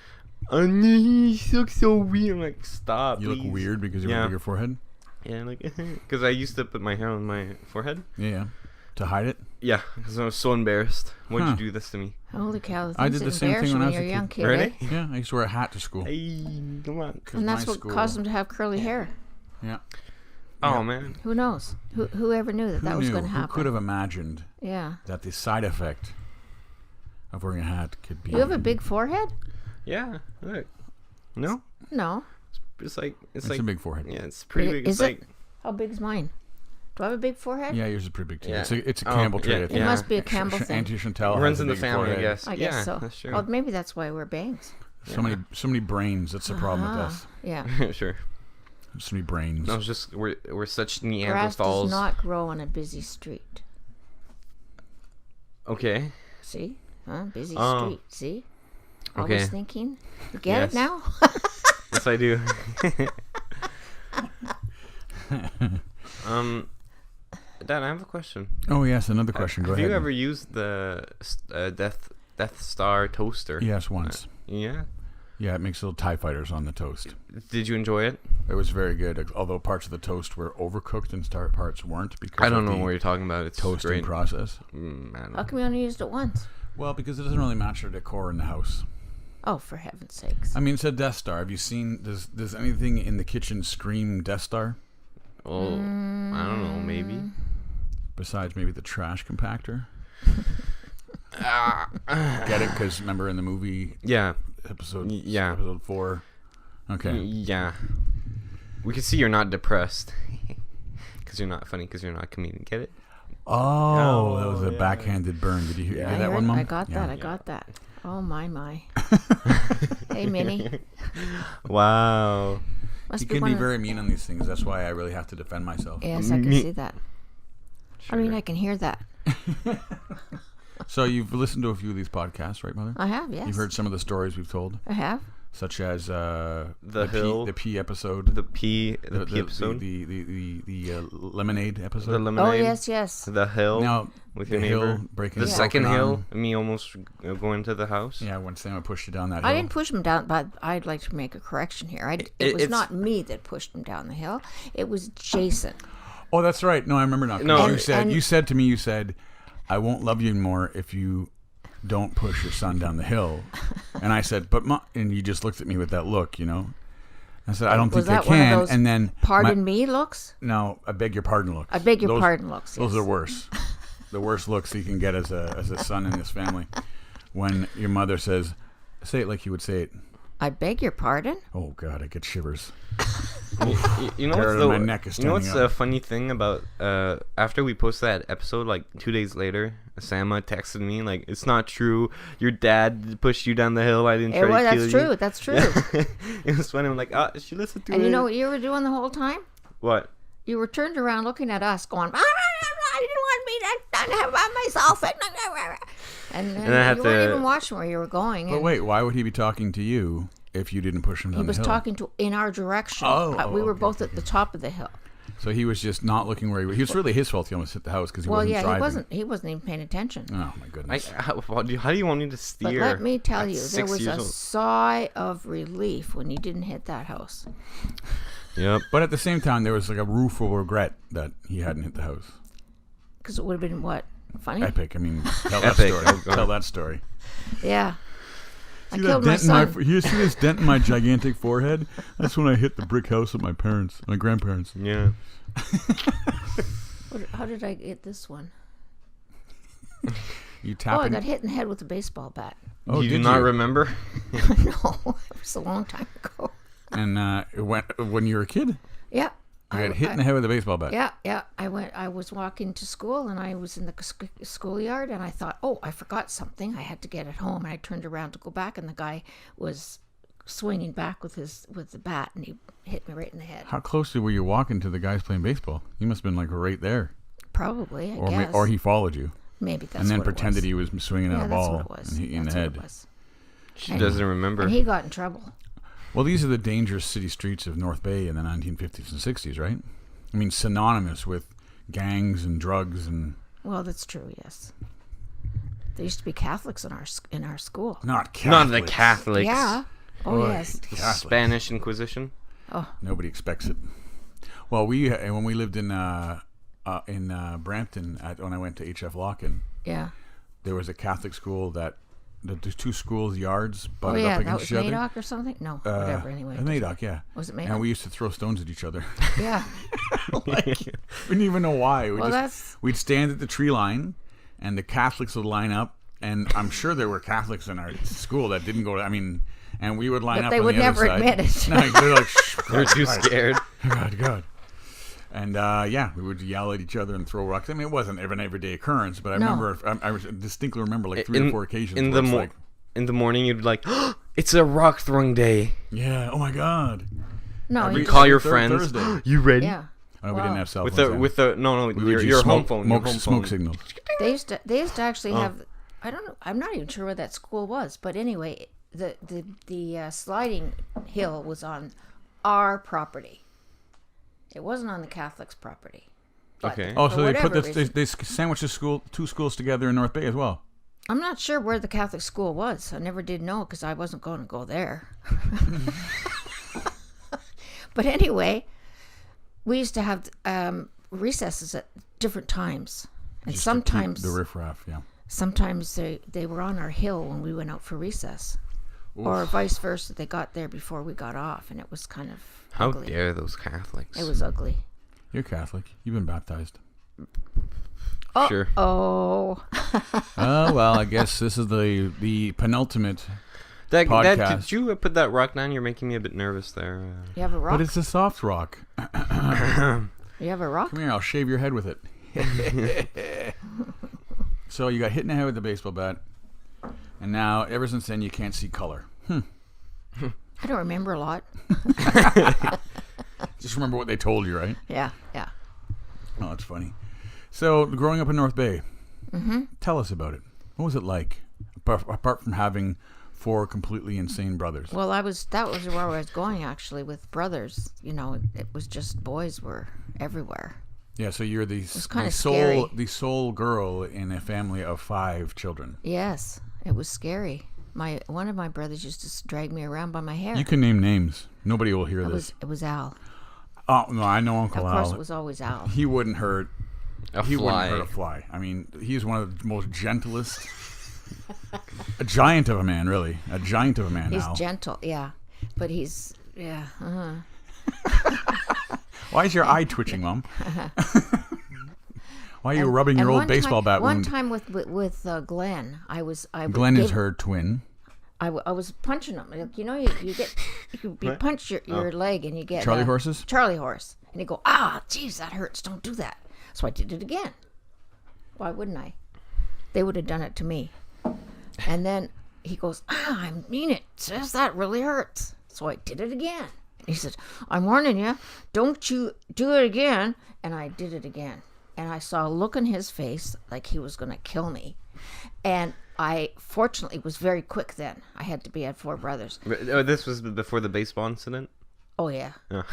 Speaker 2: You look so weird. I'm like, stop.
Speaker 1: You look
Speaker 2: please.
Speaker 1: weird because you have a bigger forehead.
Speaker 2: Yeah, like, because I used to put my hair on my forehead.
Speaker 1: Yeah. To hide it.
Speaker 2: Yeah, because I was so embarrassed. Why'd
Speaker 1: Huh.
Speaker 2: you do this to me?
Speaker 3: Holy cow!
Speaker 1: I
Speaker 3: things
Speaker 1: did
Speaker 3: that
Speaker 1: the same thing
Speaker 3: embarrass you
Speaker 1: when I was
Speaker 3: you're
Speaker 1: a
Speaker 3: a young
Speaker 1: kid.
Speaker 3: kid.
Speaker 2: Really?
Speaker 3: Eh?
Speaker 1: Yeah, I used to wear a hat to school.
Speaker 2: Hey, come on.
Speaker 1: 'Cause
Speaker 3: And that's
Speaker 1: my
Speaker 3: what
Speaker 1: school-
Speaker 3: caused him to have curly hair.
Speaker 1: Yeah.
Speaker 2: Oh
Speaker 1: Yeah.
Speaker 2: man.
Speaker 3: Who knows? Who ever knew that
Speaker 1: Who
Speaker 3: was
Speaker 1: knew?
Speaker 3: going to
Speaker 1: Who
Speaker 3: happen?
Speaker 1: could have imagined
Speaker 3: Yeah.
Speaker 1: that the side effect of wearing a hat could be?
Speaker 3: You have a big forehead?
Speaker 2: Yeah. Look. No.
Speaker 3: No.
Speaker 2: It's like
Speaker 1: It's
Speaker 2: like
Speaker 1: a big forehead.
Speaker 2: yeah. It's pretty big.
Speaker 3: Is
Speaker 2: It's
Speaker 3: it?
Speaker 2: like
Speaker 3: How big's mine? Do I have a big forehead?
Speaker 1: Yeah, yours is pretty big too.
Speaker 2: Yeah.
Speaker 1: It's a
Speaker 2: Oh,
Speaker 1: Campbell trait.
Speaker 2: yeah,
Speaker 1: I
Speaker 3: It
Speaker 1: think.
Speaker 2: yeah.
Speaker 3: must be a Campbell thing.
Speaker 1: Auntie Chantal
Speaker 2: runs
Speaker 1: has a
Speaker 2: in the
Speaker 1: big
Speaker 2: family,
Speaker 1: forehead.
Speaker 2: I guess.
Speaker 3: I guess
Speaker 2: yeah,
Speaker 3: so.
Speaker 2: That's true.
Speaker 3: Well, maybe that's why I wear bangs.
Speaker 1: So many brains. That's the problem with
Speaker 3: Ah,
Speaker 1: us.
Speaker 3: Yeah.
Speaker 2: sure.
Speaker 1: So many brains.
Speaker 2: No, it's just we're such
Speaker 3: Grass does
Speaker 2: Neanderthals.
Speaker 3: not grow on a busy street.
Speaker 2: Okay.
Speaker 3: See? Huh? Busy
Speaker 2: Oh.
Speaker 3: street. See?
Speaker 2: Okay.
Speaker 3: Always thinking. You get
Speaker 2: Yes.
Speaker 3: it now?
Speaker 2: Yes, I do. Dad, I have a question.
Speaker 1: Oh yes, another question. Go
Speaker 2: have
Speaker 1: ahead.
Speaker 2: you ever used the Death Star toaster?
Speaker 1: Yes, once.
Speaker 2: Yeah.
Speaker 1: Yeah, it makes little TIE fighters on the toast.
Speaker 2: Did you enjoy it?
Speaker 1: It was very good, although parts of the toast were overcooked and parts weren't because
Speaker 2: I don't
Speaker 1: of
Speaker 2: know
Speaker 1: the
Speaker 2: what you're talking about. It's
Speaker 1: toasting
Speaker 2: great.
Speaker 1: process.
Speaker 2: I don't
Speaker 3: How
Speaker 2: know.
Speaker 3: come you only used it once?
Speaker 1: Well, because it doesn't really match our decor in the house.
Speaker 3: Oh, for heaven's sakes.
Speaker 1: I mean, it's a Death Star. Have you seen? Does anything in the kitchen scream Death Star?
Speaker 2: Well, I don't know. Maybe.
Speaker 1: Besides maybe the trash compactor.
Speaker 2: Ah.
Speaker 1: Get it? Because remember in the movie
Speaker 2: Yeah.
Speaker 1: episode
Speaker 2: Yeah.
Speaker 1: episode 4. Okay.
Speaker 2: Yeah. We can see you're not depressed. Because you're not funny. Because you're not a comedian. Get it?
Speaker 1: Oh, that was a
Speaker 2: yeah.
Speaker 1: backhanded burn. Did you hear
Speaker 3: I
Speaker 1: that
Speaker 3: heard-
Speaker 1: one, Mom?
Speaker 3: I got
Speaker 1: Yeah.
Speaker 3: that. I got that. Oh, my. Hey, Minnie.
Speaker 2: Wow.
Speaker 3: Must
Speaker 1: You
Speaker 3: be
Speaker 1: can
Speaker 3: one
Speaker 1: be
Speaker 3: of-
Speaker 1: very mean on these things. That's why I really have to defend myself.
Speaker 3: Yes, I can
Speaker 2: Me-
Speaker 3: see that. I mean, I can hear that.
Speaker 1: So you've listened to a few of these podcasts, right, Mother?
Speaker 3: I have, yes.
Speaker 1: You've heard some of the stories we've told,
Speaker 3: I have.
Speaker 1: such as the
Speaker 2: Hill.
Speaker 1: pea episode,
Speaker 2: The pea episode.
Speaker 1: the lemonade episode.
Speaker 2: The lemonade.
Speaker 3: Oh, yes.
Speaker 2: The hill.
Speaker 1: Now
Speaker 2: with
Speaker 1: the
Speaker 2: your neighbor.
Speaker 1: hill breaking
Speaker 2: The
Speaker 1: his
Speaker 2: second
Speaker 1: broken
Speaker 2: hill.
Speaker 1: arm.
Speaker 2: Me almost going to the house.
Speaker 1: Yeah, when Samma pushed you down that hill.
Speaker 3: I didn't push him down, but I'd like to make a correction here. It was
Speaker 2: it's-
Speaker 3: not me that pushed him down the hill. It was Jason.
Speaker 1: Oh, that's right. No, I remember now. 'Cause
Speaker 2: No.
Speaker 1: you said to me, I won't love you anymore if you don't push your son down the hill. And I said, but Mom, and you just looked at me with that look, you know. I said, I don't
Speaker 3: Was
Speaker 1: think I
Speaker 3: that one of
Speaker 1: can.
Speaker 3: those
Speaker 1: And then
Speaker 3: Pardon me looks?
Speaker 1: No, I beg your pardon looks.
Speaker 3: I beg your
Speaker 1: Those-
Speaker 3: pardon looks.
Speaker 1: Those
Speaker 3: yes.
Speaker 1: are worse. The worst looks you can get as a son in this family. When your mother says, say it like you would say it.
Speaker 3: I beg your pardon?
Speaker 1: Oh God, I get shivers.
Speaker 2: You know
Speaker 1: Hair
Speaker 2: what's
Speaker 1: on my neck is
Speaker 2: you know what's
Speaker 1: standing
Speaker 2: the
Speaker 1: up.
Speaker 2: funny thing about after we posted that episode, like 2 days later, Samma texted me like, "It's not true. Your dad pushed you down the hill. I didn't try to kill
Speaker 3: That's
Speaker 2: you."
Speaker 3: true. That's true.
Speaker 2: It was funny. I'm like, she listened to it.
Speaker 3: And you know what you were doing the whole time?
Speaker 2: What?
Speaker 3: You were turned around looking at us going, I didn't want me to have by myself. And
Speaker 2: I had
Speaker 3: you weren't
Speaker 2: to-
Speaker 3: even watching where you were going.
Speaker 1: But
Speaker 3: and
Speaker 1: wait, why would he be talking to you if you didn't push him down
Speaker 3: he was
Speaker 1: the hill?
Speaker 3: talking in our direction.
Speaker 1: Oh,
Speaker 3: We were
Speaker 1: okay,
Speaker 3: both at the top of the hill.
Speaker 1: So he was just not looking where he was. He was really his fault. He almost hit the house because he
Speaker 3: Well,
Speaker 1: wasn't
Speaker 3: yeah,
Speaker 1: driving.
Speaker 3: he wasn't even paying attention.
Speaker 1: Oh my goodness.
Speaker 2: How do you want me to
Speaker 3: But
Speaker 2: steer?
Speaker 3: let me tell
Speaker 2: at
Speaker 3: you, there
Speaker 2: 6
Speaker 3: was
Speaker 2: years
Speaker 3: a
Speaker 2: old?
Speaker 3: sigh of relief when you didn't hit that house.
Speaker 2: Yep.
Speaker 1: But at the same time, there was like a rueful regret that he hadn't hit the house.
Speaker 3: Because it would have been what? Funny?
Speaker 1: Epic. I mean, tell that
Speaker 2: Epic.
Speaker 1: story.
Speaker 2: Oh, God.
Speaker 1: Tell that story.
Speaker 3: Yeah. I
Speaker 1: See that
Speaker 3: killed my
Speaker 1: dent in my
Speaker 3: son.
Speaker 1: you see this dent in my gigantic forehead? That's when I hit the brick house of my grandparents.
Speaker 2: Yeah.
Speaker 3: How did I get this one?
Speaker 1: You
Speaker 3: Oh,
Speaker 1: tap
Speaker 3: I
Speaker 1: in.
Speaker 3: got hit in the head with a baseball bat.
Speaker 1: Oh,
Speaker 2: you do
Speaker 1: did
Speaker 2: not
Speaker 1: you?
Speaker 2: remember?
Speaker 3: No, it was a long time ago.
Speaker 1: And it went when you were a kid.
Speaker 3: Yeah.
Speaker 1: I got hit in the head with a baseball bat.
Speaker 3: Yeah. I was walking to school and I was in the schoolyard and I thought, oh, I forgot something. I had to get it home. And I turned around to go back and the guy was swinging back with the bat, and he hit me right in the head.
Speaker 1: How closely were you walking to the guys playing baseball? You must have been like right there.
Speaker 3: Probably, I guess.
Speaker 1: Or he followed you.
Speaker 3: Maybe that's
Speaker 1: and then
Speaker 3: what
Speaker 1: pretended
Speaker 3: it
Speaker 1: he was swinging at a ball in the head.
Speaker 2: She doesn't remember.
Speaker 3: And he got in trouble.
Speaker 1: Well, these are the dangerous city streets of North Bay in the 1950s and 60s, right? I mean, synonymous with gangs and drugs and...
Speaker 3: Well, that's true, yes. There used to be Catholics in our school.
Speaker 1: Not Catholics.
Speaker 2: Not the Catholics.
Speaker 3: Yeah. Oh,
Speaker 1: Boy,
Speaker 3: yes.
Speaker 1: Catholics.
Speaker 2: Spanish Inquisition.
Speaker 3: Oh.
Speaker 1: Nobody expects it. Well, when we lived in Brampton, when I went to HF Locken,
Speaker 3: Yeah.
Speaker 1: there was a Catholic school that the two schools' yards
Speaker 3: Oh,
Speaker 1: butted
Speaker 3: yeah.
Speaker 1: up
Speaker 3: That was
Speaker 1: against each other.
Speaker 3: Madoc or something? No, whatever, anyway.
Speaker 1: Madoc, yeah.
Speaker 3: Was it Madoc?
Speaker 1: And we used to throw stones at each other.
Speaker 3: Yeah.
Speaker 1: We didn't even know why. We'd stand at the tree line, and the Catholics would line up, and I'm sure there were Catholics in our school that didn't go to, and we would line
Speaker 3: But
Speaker 1: up
Speaker 3: they
Speaker 1: on
Speaker 3: would
Speaker 1: the other
Speaker 3: never
Speaker 1: side.
Speaker 3: admit it.
Speaker 1: No, they're like, shh,
Speaker 2: They're too
Speaker 1: God,
Speaker 2: scared.
Speaker 1: God. And we would yell at each other and throw rocks. I mean, it wasn't an everyday occurrence, but I remember, I distinctly remember like three or four occasions.
Speaker 2: In
Speaker 1: where
Speaker 2: the
Speaker 1: it's
Speaker 2: in the morning, you'd be like, oh, it's a rock throwing day.
Speaker 1: yeah, oh my God.
Speaker 3: No,
Speaker 1: Every
Speaker 3: you
Speaker 2: Call your
Speaker 1: third
Speaker 2: friends.
Speaker 1: Thursday.
Speaker 2: You ready?
Speaker 3: Yeah.
Speaker 1: Oh, we didn't have cell
Speaker 2: With
Speaker 1: phones.
Speaker 2: no,
Speaker 1: We would use
Speaker 2: your home phone. Your home
Speaker 1: smoke
Speaker 2: phone.
Speaker 1: signals.
Speaker 3: They used to actually have. I don't know. I'm not even sure where that school was, but anyway, the sliding hill was on our property. It wasn't on the Catholics' property. But
Speaker 2: Okay.
Speaker 1: Oh,
Speaker 3: for
Speaker 1: so they
Speaker 3: whatever
Speaker 1: put
Speaker 3: reason-
Speaker 1: they sandwiched two schools together in North Bay as well.
Speaker 3: I'm not sure where the Catholic school was. I never did know because I wasn't going to go there. But anyway, we used to have recesses at different times, and
Speaker 1: Just to keep
Speaker 3: sometimes
Speaker 1: the riffraff, yeah.
Speaker 3: sometimes they were on our hill when we went out for recess, or vice versa. They got there before we got off, and it was kind of
Speaker 2: How
Speaker 3: ugly.
Speaker 2: dare those Catholics?
Speaker 3: It was ugly.
Speaker 1: You're Catholic. You've been baptized.
Speaker 3: Oh,
Speaker 2: Sure.
Speaker 3: Oh,
Speaker 1: Oh, well, I guess this is the penultimate.
Speaker 2: That,
Speaker 1: podcast.
Speaker 2: did you put that rock down? You're making me a bit nervous there.
Speaker 3: you have a rock.
Speaker 1: But it's a soft rock.
Speaker 3: You have a rock.
Speaker 1: Come here, I'll shave your head with it. So you got hit in the head with a baseball bat, and now ever since then you can't see color.
Speaker 3: I don't remember a lot.
Speaker 1: Just remember what they told you, right?
Speaker 3: Yeah.
Speaker 1: Oh, that's funny. So growing up in North Bay, tell us about it. What was it like, apart from having 4 completely insane brothers?
Speaker 3: Well, that was where I was going actually with brothers. You know, it was just boys were everywhere.
Speaker 1: Yeah, so you're
Speaker 3: kinda scary.
Speaker 1: the sole girl in a family of 5 children.
Speaker 3: Yes, it was scary. One of my brothers used to drag me around by my hair.
Speaker 1: You can name names. Nobody will hear this.
Speaker 3: It was Al.
Speaker 1: Oh no, I know Uncle
Speaker 3: Of
Speaker 1: Al.
Speaker 3: course, it was always Al.
Speaker 1: He wouldn't hurt. He wouldn't
Speaker 2: fly.
Speaker 1: hurt a fly. I mean, he's one of the most gentlest. A giant of a man, really. A giant of a man.
Speaker 3: He's
Speaker 1: Al.
Speaker 3: gentle, yeah, but he's
Speaker 1: Why is your eye twitching, Mom? Why are you rubbing your old baseball bat
Speaker 3: One
Speaker 1: wound?
Speaker 3: time with Glenn,
Speaker 1: Glenn is her twin.
Speaker 3: I was punching him. Like, you know, you punch your leg and you get
Speaker 1: Charlie horses?
Speaker 3: Charlie horse, and you go, ah, geez, that hurts. Don't do that. So I did it again. Why wouldn't I? They would have done it to me. And then he goes, I mean it. Says that really hurts. So I did it again. He said, I'm warning you, don't you do it again. And I did it again. And I saw a look in his face like he was going to kill me. And I fortunately was very quick then. I had to had 4 brothers.
Speaker 2: This was before the baseball incident?
Speaker 3: Oh, yeah.
Speaker 2: Oh.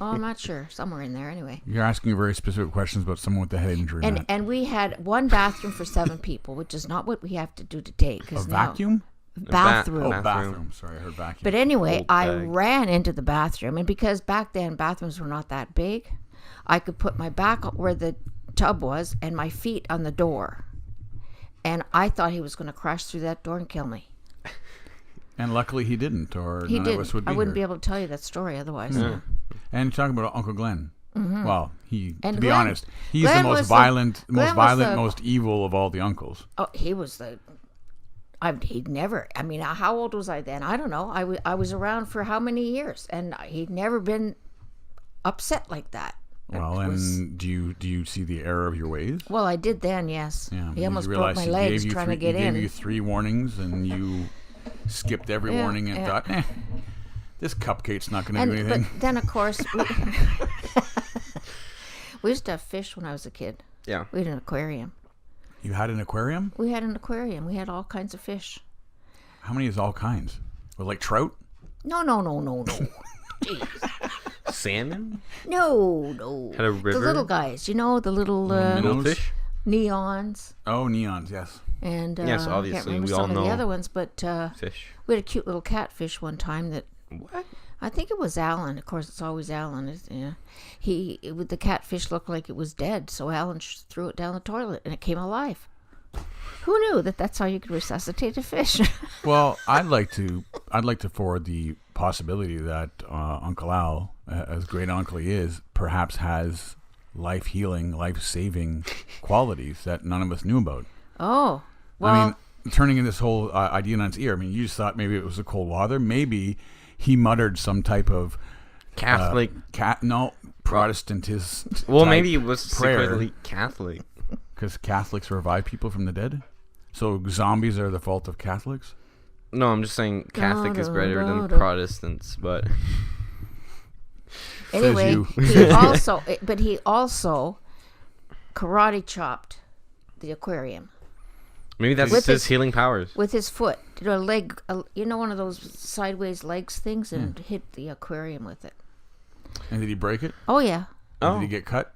Speaker 3: Oh, I'm not sure. Somewhere in there anyway.
Speaker 1: You're asking very specific questions about someone with a head injury. Matt.
Speaker 3: And we had 1 bathroom for 7 people, which is not what we have to do today.
Speaker 1: A
Speaker 3: 'Cause now-
Speaker 1: vacuum?
Speaker 3: Bathroom.
Speaker 1: Oh, bathroom. Sorry, I heard vacuum.
Speaker 3: But anyway,
Speaker 2: Old
Speaker 3: I
Speaker 2: bag.
Speaker 3: ran into the bathroom, and because back then bathrooms were not that big, I could put my back where the tub was and my feet on the door. And I thought he was going to crash through that door and kill me.
Speaker 1: And luckily he didn't, or
Speaker 3: He
Speaker 1: none
Speaker 3: didn't.
Speaker 1: of us would be
Speaker 3: I wouldn't
Speaker 1: here.
Speaker 3: be able to tell you that story otherwise.
Speaker 1: Yeah. And talking about Uncle Glenn. Well,
Speaker 3: And
Speaker 1: to be
Speaker 3: Glenn-
Speaker 1: honest, he's
Speaker 3: Glenn
Speaker 1: the most
Speaker 3: was the-
Speaker 1: violent,
Speaker 3: Glenn was the-
Speaker 1: most evil of all the uncles.
Speaker 3: Oh, he was he'd never, I mean, how old was I then? I don't know. I was around for how many years? And he'd never been upset like that.
Speaker 1: Well,
Speaker 3: It was-
Speaker 1: and do you see the error of your ways?
Speaker 3: Well, I did then, yes.
Speaker 1: Yeah,
Speaker 3: He
Speaker 1: you
Speaker 3: almost broke
Speaker 1: realize
Speaker 3: my
Speaker 1: he
Speaker 3: legs
Speaker 1: gave you
Speaker 3: trying
Speaker 1: three,
Speaker 3: to get
Speaker 1: he
Speaker 3: in.
Speaker 1: gave you 3 warnings, and you skipped every warning and thought, this cupcake's not going to do
Speaker 3: And
Speaker 1: anything.
Speaker 3: but then of course we used to have fish when I was a kid.
Speaker 2: Yeah.
Speaker 3: We had an aquarium.
Speaker 1: You had an aquarium?
Speaker 3: We had an aquarium. We had all kinds of fish.
Speaker 1: How many is all kinds? Well, like trout?
Speaker 3: No. Jeez.
Speaker 2: Salmon?
Speaker 3: No.
Speaker 2: Had a river?
Speaker 3: The little guys, the little
Speaker 1: minnows?
Speaker 2: Fish?
Speaker 3: neons.
Speaker 1: Oh, neons, yes.
Speaker 3: And
Speaker 2: Yes,
Speaker 3: I can't
Speaker 2: obviously,
Speaker 3: remember
Speaker 2: we all
Speaker 3: some of the
Speaker 2: know
Speaker 3: other ones, but
Speaker 2: Fish.
Speaker 3: we had a cute little catfish one time that
Speaker 2: What?
Speaker 3: I think it was Alan. Of course, it's always Alan. The catfish looked like it was dead, so Alan threw it down the toilet, and it came alive. Who knew that's how you could resuscitate a fish?
Speaker 1: Well, I'd like to forward the possibility that Uncle Al, as great uncle he is, perhaps has life-healing, life-saving qualities that none of us knew about.
Speaker 3: Oh, well.
Speaker 1: I mean, turning in this whole idea on its ear. I mean, you just thought maybe it was the cold water. Maybe he muttered some type of
Speaker 2: Catholic.
Speaker 1: Protestantist.
Speaker 2: Well, maybe it was
Speaker 1: prayer.
Speaker 2: secretly Catholic.
Speaker 1: Because Catholics revive people from the dead? So zombies are the fault of Catholics?
Speaker 2: No, I'm just saying Catholic is better than
Speaker 3: Da-da-da-da.
Speaker 2: Protestants, but
Speaker 3: Anyway,
Speaker 1: you.
Speaker 3: he also karate chopped the aquarium
Speaker 2: maybe that's
Speaker 3: With
Speaker 2: his
Speaker 3: his-
Speaker 2: healing powers.
Speaker 3: with his foot. Did a leg, one of those sideways legs things, and hit the aquarium with it.
Speaker 1: And did he break it?
Speaker 3: Oh yeah.
Speaker 1: And did he get cut?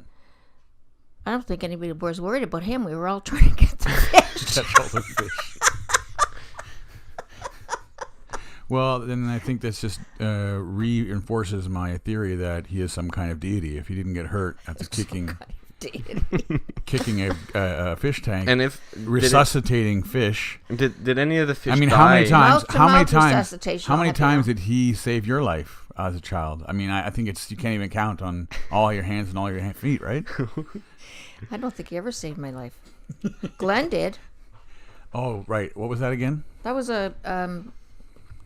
Speaker 3: I don't think anybody was worried about him. We were all trying to get the fish.
Speaker 1: Catch all the fish. Well, then I think this just reinforces my theory that he is some kind of deity. If he didn't get hurt after kicking a fish tank,
Speaker 2: And if
Speaker 1: resuscitating fish.
Speaker 2: did any of the fish
Speaker 1: I mean,
Speaker 2: die?
Speaker 1: how many times?
Speaker 3: Mouth-to-mouth resuscitation,
Speaker 1: How many
Speaker 3: I'll have to know.
Speaker 1: times did he save your life as a child? I mean, I think you can't even count on all your hands and all your feet, right?
Speaker 3: I don't think he ever saved my life. Glenn did.
Speaker 1: Oh, right. What was that again?
Speaker 3: That was a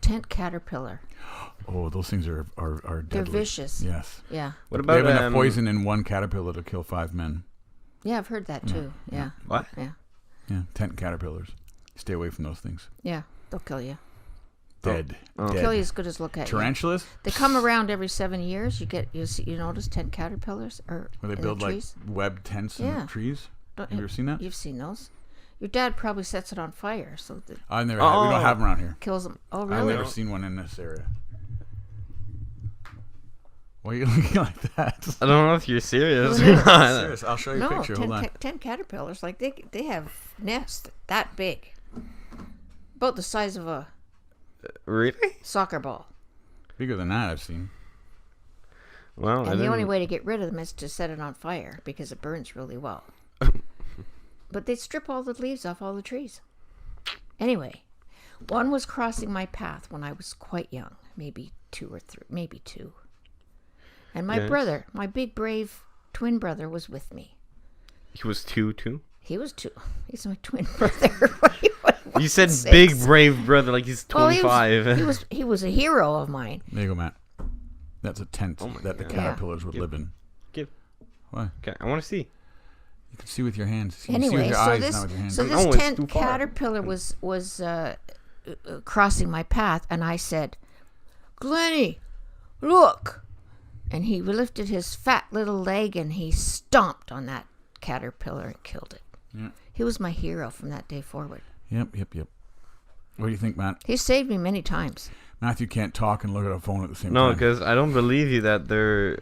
Speaker 3: tent caterpillar.
Speaker 1: Oh, those things are
Speaker 3: They're
Speaker 1: deadly.
Speaker 3: vicious.
Speaker 1: Yes.
Speaker 3: Yeah.
Speaker 2: What
Speaker 1: They have
Speaker 2: about
Speaker 1: enough poison in one caterpillar to kill 5 men.
Speaker 3: Yeah, I've heard that too. Yeah.
Speaker 2: What?
Speaker 3: Yeah.
Speaker 1: Yeah, tent caterpillars. Stay away from those things.
Speaker 3: Yeah. They'll kill you.
Speaker 1: Dead.
Speaker 2: Oh.
Speaker 1: Dead.
Speaker 3: Kill you as good as look at you.
Speaker 1: Tarantulas?
Speaker 3: They come around every 7 years. You notice tent caterpillars or
Speaker 1: Where they
Speaker 3: in
Speaker 1: build
Speaker 3: the
Speaker 1: like
Speaker 3: trees?
Speaker 1: web tents in
Speaker 3: Yeah.
Speaker 1: trees?
Speaker 3: Don't-
Speaker 1: Have you ever seen that?
Speaker 3: You've seen those. Your dad probably sets it on fire, so that
Speaker 1: I've never had, we don't have them around here.
Speaker 3: kills them. Oh,
Speaker 1: I've
Speaker 3: really?
Speaker 1: never seen one in this area. Why are you looking like that?
Speaker 2: I don't know if you're serious or
Speaker 3: Well,
Speaker 2: not.
Speaker 1: Serious. I'll show you a
Speaker 3: No,
Speaker 1: picture. Hold on.
Speaker 3: 10 caterpillars. Like they have nests that big, about the size of a
Speaker 2: Really?
Speaker 3: soccer ball.
Speaker 1: Bigger than that, I've seen.
Speaker 2: Well,
Speaker 3: And the only way to get rid of them is to set it on fire because it burns really well. But they strip all the leaves off all the trees. Anyway, one was crossing my path when I was quite young, maybe 2 or 3, maybe 2. And my
Speaker 2: Yes.
Speaker 3: brother, my big brave twin brother, was with me.
Speaker 2: He was 2 too.
Speaker 3: He was 2. He's my twin brother.
Speaker 2: You said
Speaker 3: 6.
Speaker 2: big brave brother like he's
Speaker 3: Well,
Speaker 2: 25.
Speaker 3: he was a hero of mine.
Speaker 1: There you go, Matt. That's a tent
Speaker 2: Oh my
Speaker 1: that the
Speaker 2: God.
Speaker 1: caterpillars would live in.
Speaker 2: Give.
Speaker 1: What?
Speaker 2: Okay, I want to see.
Speaker 1: You can see with your hands. You can see with
Speaker 3: Anyway,
Speaker 1: your
Speaker 3: so
Speaker 1: eyes,
Speaker 3: this
Speaker 1: not with your hands.
Speaker 3: so
Speaker 2: No,
Speaker 3: this
Speaker 2: it's
Speaker 3: tent
Speaker 2: too far.
Speaker 3: caterpillar was crossing my path, and I said, "Glennie, look!" And he lifted his fat little leg and he stomped on that caterpillar and killed it.
Speaker 1: Yeah.
Speaker 3: He was my hero from that day forward.
Speaker 1: Yep. What do you think, Matt?
Speaker 3: He saved me many times.
Speaker 1: Matthew can't talk and look at a phone at the same
Speaker 2: No,
Speaker 1: time.
Speaker 2: because I don't believe you that they're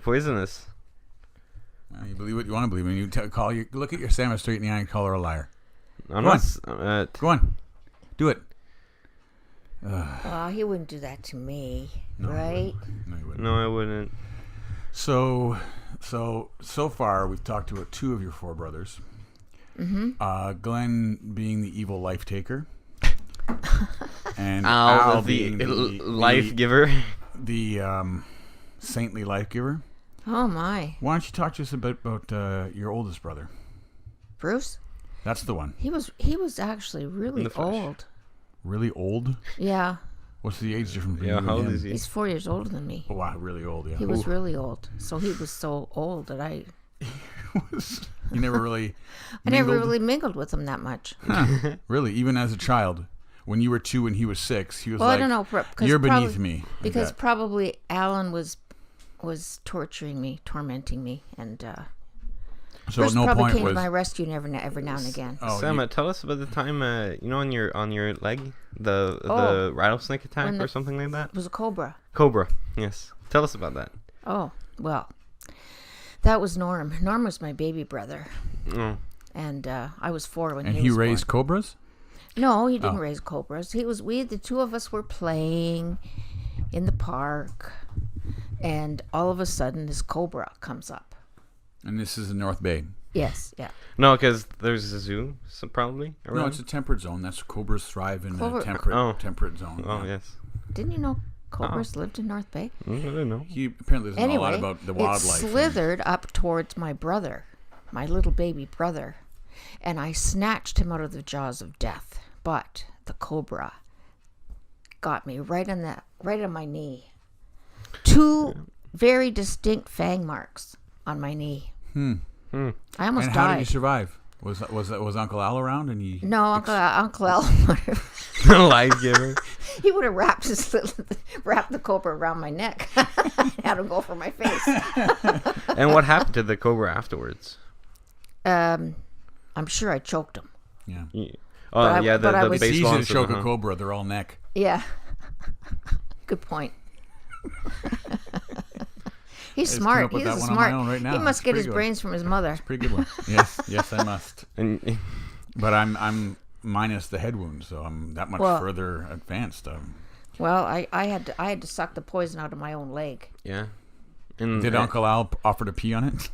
Speaker 2: poisonous.
Speaker 1: You believe what you want to believe. When you look at your Samma straight in the eye and call her a liar.
Speaker 2: I'm
Speaker 1: Go
Speaker 2: not.
Speaker 1: Go on. Do it.
Speaker 3: Oh, he wouldn't do that to me,
Speaker 1: No, he
Speaker 3: right?
Speaker 1: No, you wouldn't.
Speaker 2: No, I wouldn't.
Speaker 1: So far, we've talked to 2 of your 4 brothers. Mm-hmm. Glenn being the evil life taker. And
Speaker 2: Al,
Speaker 1: Al
Speaker 2: the
Speaker 1: being
Speaker 2: life giver.
Speaker 1: the saintly life giver.
Speaker 3: Oh my,
Speaker 1: Why don't you talk to us about your oldest brother?
Speaker 3: Bruce.
Speaker 1: That's the one.
Speaker 3: He was actually really
Speaker 2: the flesh.
Speaker 3: old.
Speaker 1: Really old?
Speaker 3: Yeah,
Speaker 1: What's the age difference between
Speaker 2: Yeah,
Speaker 1: you
Speaker 2: how
Speaker 1: and
Speaker 2: old
Speaker 1: him?
Speaker 2: is he?
Speaker 3: he's 4 years older than me.
Speaker 1: Oh, wow, really old, yeah.
Speaker 3: He was really old. So he was so old that I
Speaker 1: You never really
Speaker 3: never
Speaker 1: mingled?
Speaker 3: really mingled with him that much.
Speaker 1: Huh, really, even as a child. when you were 2 and he was 6, he was
Speaker 3: Well,
Speaker 1: like,
Speaker 3: I don't know.
Speaker 1: "You're beneath me." like
Speaker 3: Because
Speaker 1: that.
Speaker 3: probably Alan was tormenting me, and
Speaker 1: So
Speaker 3: Bruce
Speaker 1: at no
Speaker 3: probably
Speaker 1: point
Speaker 3: came
Speaker 1: was.
Speaker 3: to my rescue every now and again.
Speaker 1: Oh,
Speaker 2: Samma, tell us about the time on your leg, the rattlesnake attack
Speaker 3: when
Speaker 2: or something like that.
Speaker 3: It was a cobra.
Speaker 2: Cobra. Yes. Tell us about that.
Speaker 3: Oh, well, that was Norm. Norm was my baby brother,
Speaker 2: Oh.
Speaker 3: and I was 4 when
Speaker 1: and
Speaker 3: he
Speaker 1: he
Speaker 3: was
Speaker 1: raised
Speaker 3: born.
Speaker 1: cobras.
Speaker 3: No, he didn't
Speaker 1: Oh.
Speaker 3: raise cobras. The 2 of us were playing in the park, and all of a sudden this cobra comes up.
Speaker 1: And this is in North Bay.
Speaker 3: Yes, yeah.
Speaker 2: No, because there's a zoo, so probably.
Speaker 1: No,
Speaker 2: Around?
Speaker 1: it's a temperate zone. That's cobras thrive in
Speaker 3: Cobra-
Speaker 1: a temperate
Speaker 2: Oh.
Speaker 1: temperate zone.
Speaker 2: Oh,
Speaker 1: yeah.
Speaker 2: yes.
Speaker 3: Didn't you know cobras lived in North Bay?
Speaker 2: I don't know.
Speaker 1: He apparently doesn't know a lot
Speaker 3: Anyway,
Speaker 1: about the
Speaker 3: it
Speaker 1: wildlife. and-
Speaker 3: slithered up towards my brother, my little baby brother, and I snatched him out of the jaws of death. But the cobra got me right on my knee. 2 very distinct fang marks on my knee. I almost
Speaker 1: And how did
Speaker 3: died.
Speaker 1: you survive? Was Uncle Al around? And he
Speaker 3: No, Uncle Al,
Speaker 2: Life giver.
Speaker 3: he would have wrapped the cobra around my neck. Had him go for my face.
Speaker 2: And what happened to the cobra afterwards?
Speaker 3: I'm sure I choked him.
Speaker 1: Yeah.
Speaker 2: Oh,
Speaker 3: I-
Speaker 2: yeah,
Speaker 3: but I
Speaker 2: the
Speaker 3: was-
Speaker 1: It's easy
Speaker 2: baseball
Speaker 1: to choke a
Speaker 2: huh?
Speaker 1: cobra. They're all neck.
Speaker 3: Yeah. Good point. He's
Speaker 1: just came
Speaker 3: smart.
Speaker 1: up with
Speaker 3: He's
Speaker 1: that
Speaker 3: a
Speaker 1: one on my
Speaker 3: smart.
Speaker 1: own right now.
Speaker 3: He must
Speaker 1: It's
Speaker 3: get
Speaker 1: pretty
Speaker 3: his
Speaker 1: good.
Speaker 3: brains from his mother.
Speaker 1: Pretty good one. Yes, I must.
Speaker 2: And
Speaker 1: But I'm minus the head wound, so I'm that much
Speaker 3: Well-
Speaker 1: further advanced.
Speaker 3: Well, I had to suck the poison out of my own leg.
Speaker 2: yeah. And
Speaker 1: Did Uncle Al offer to pee on it?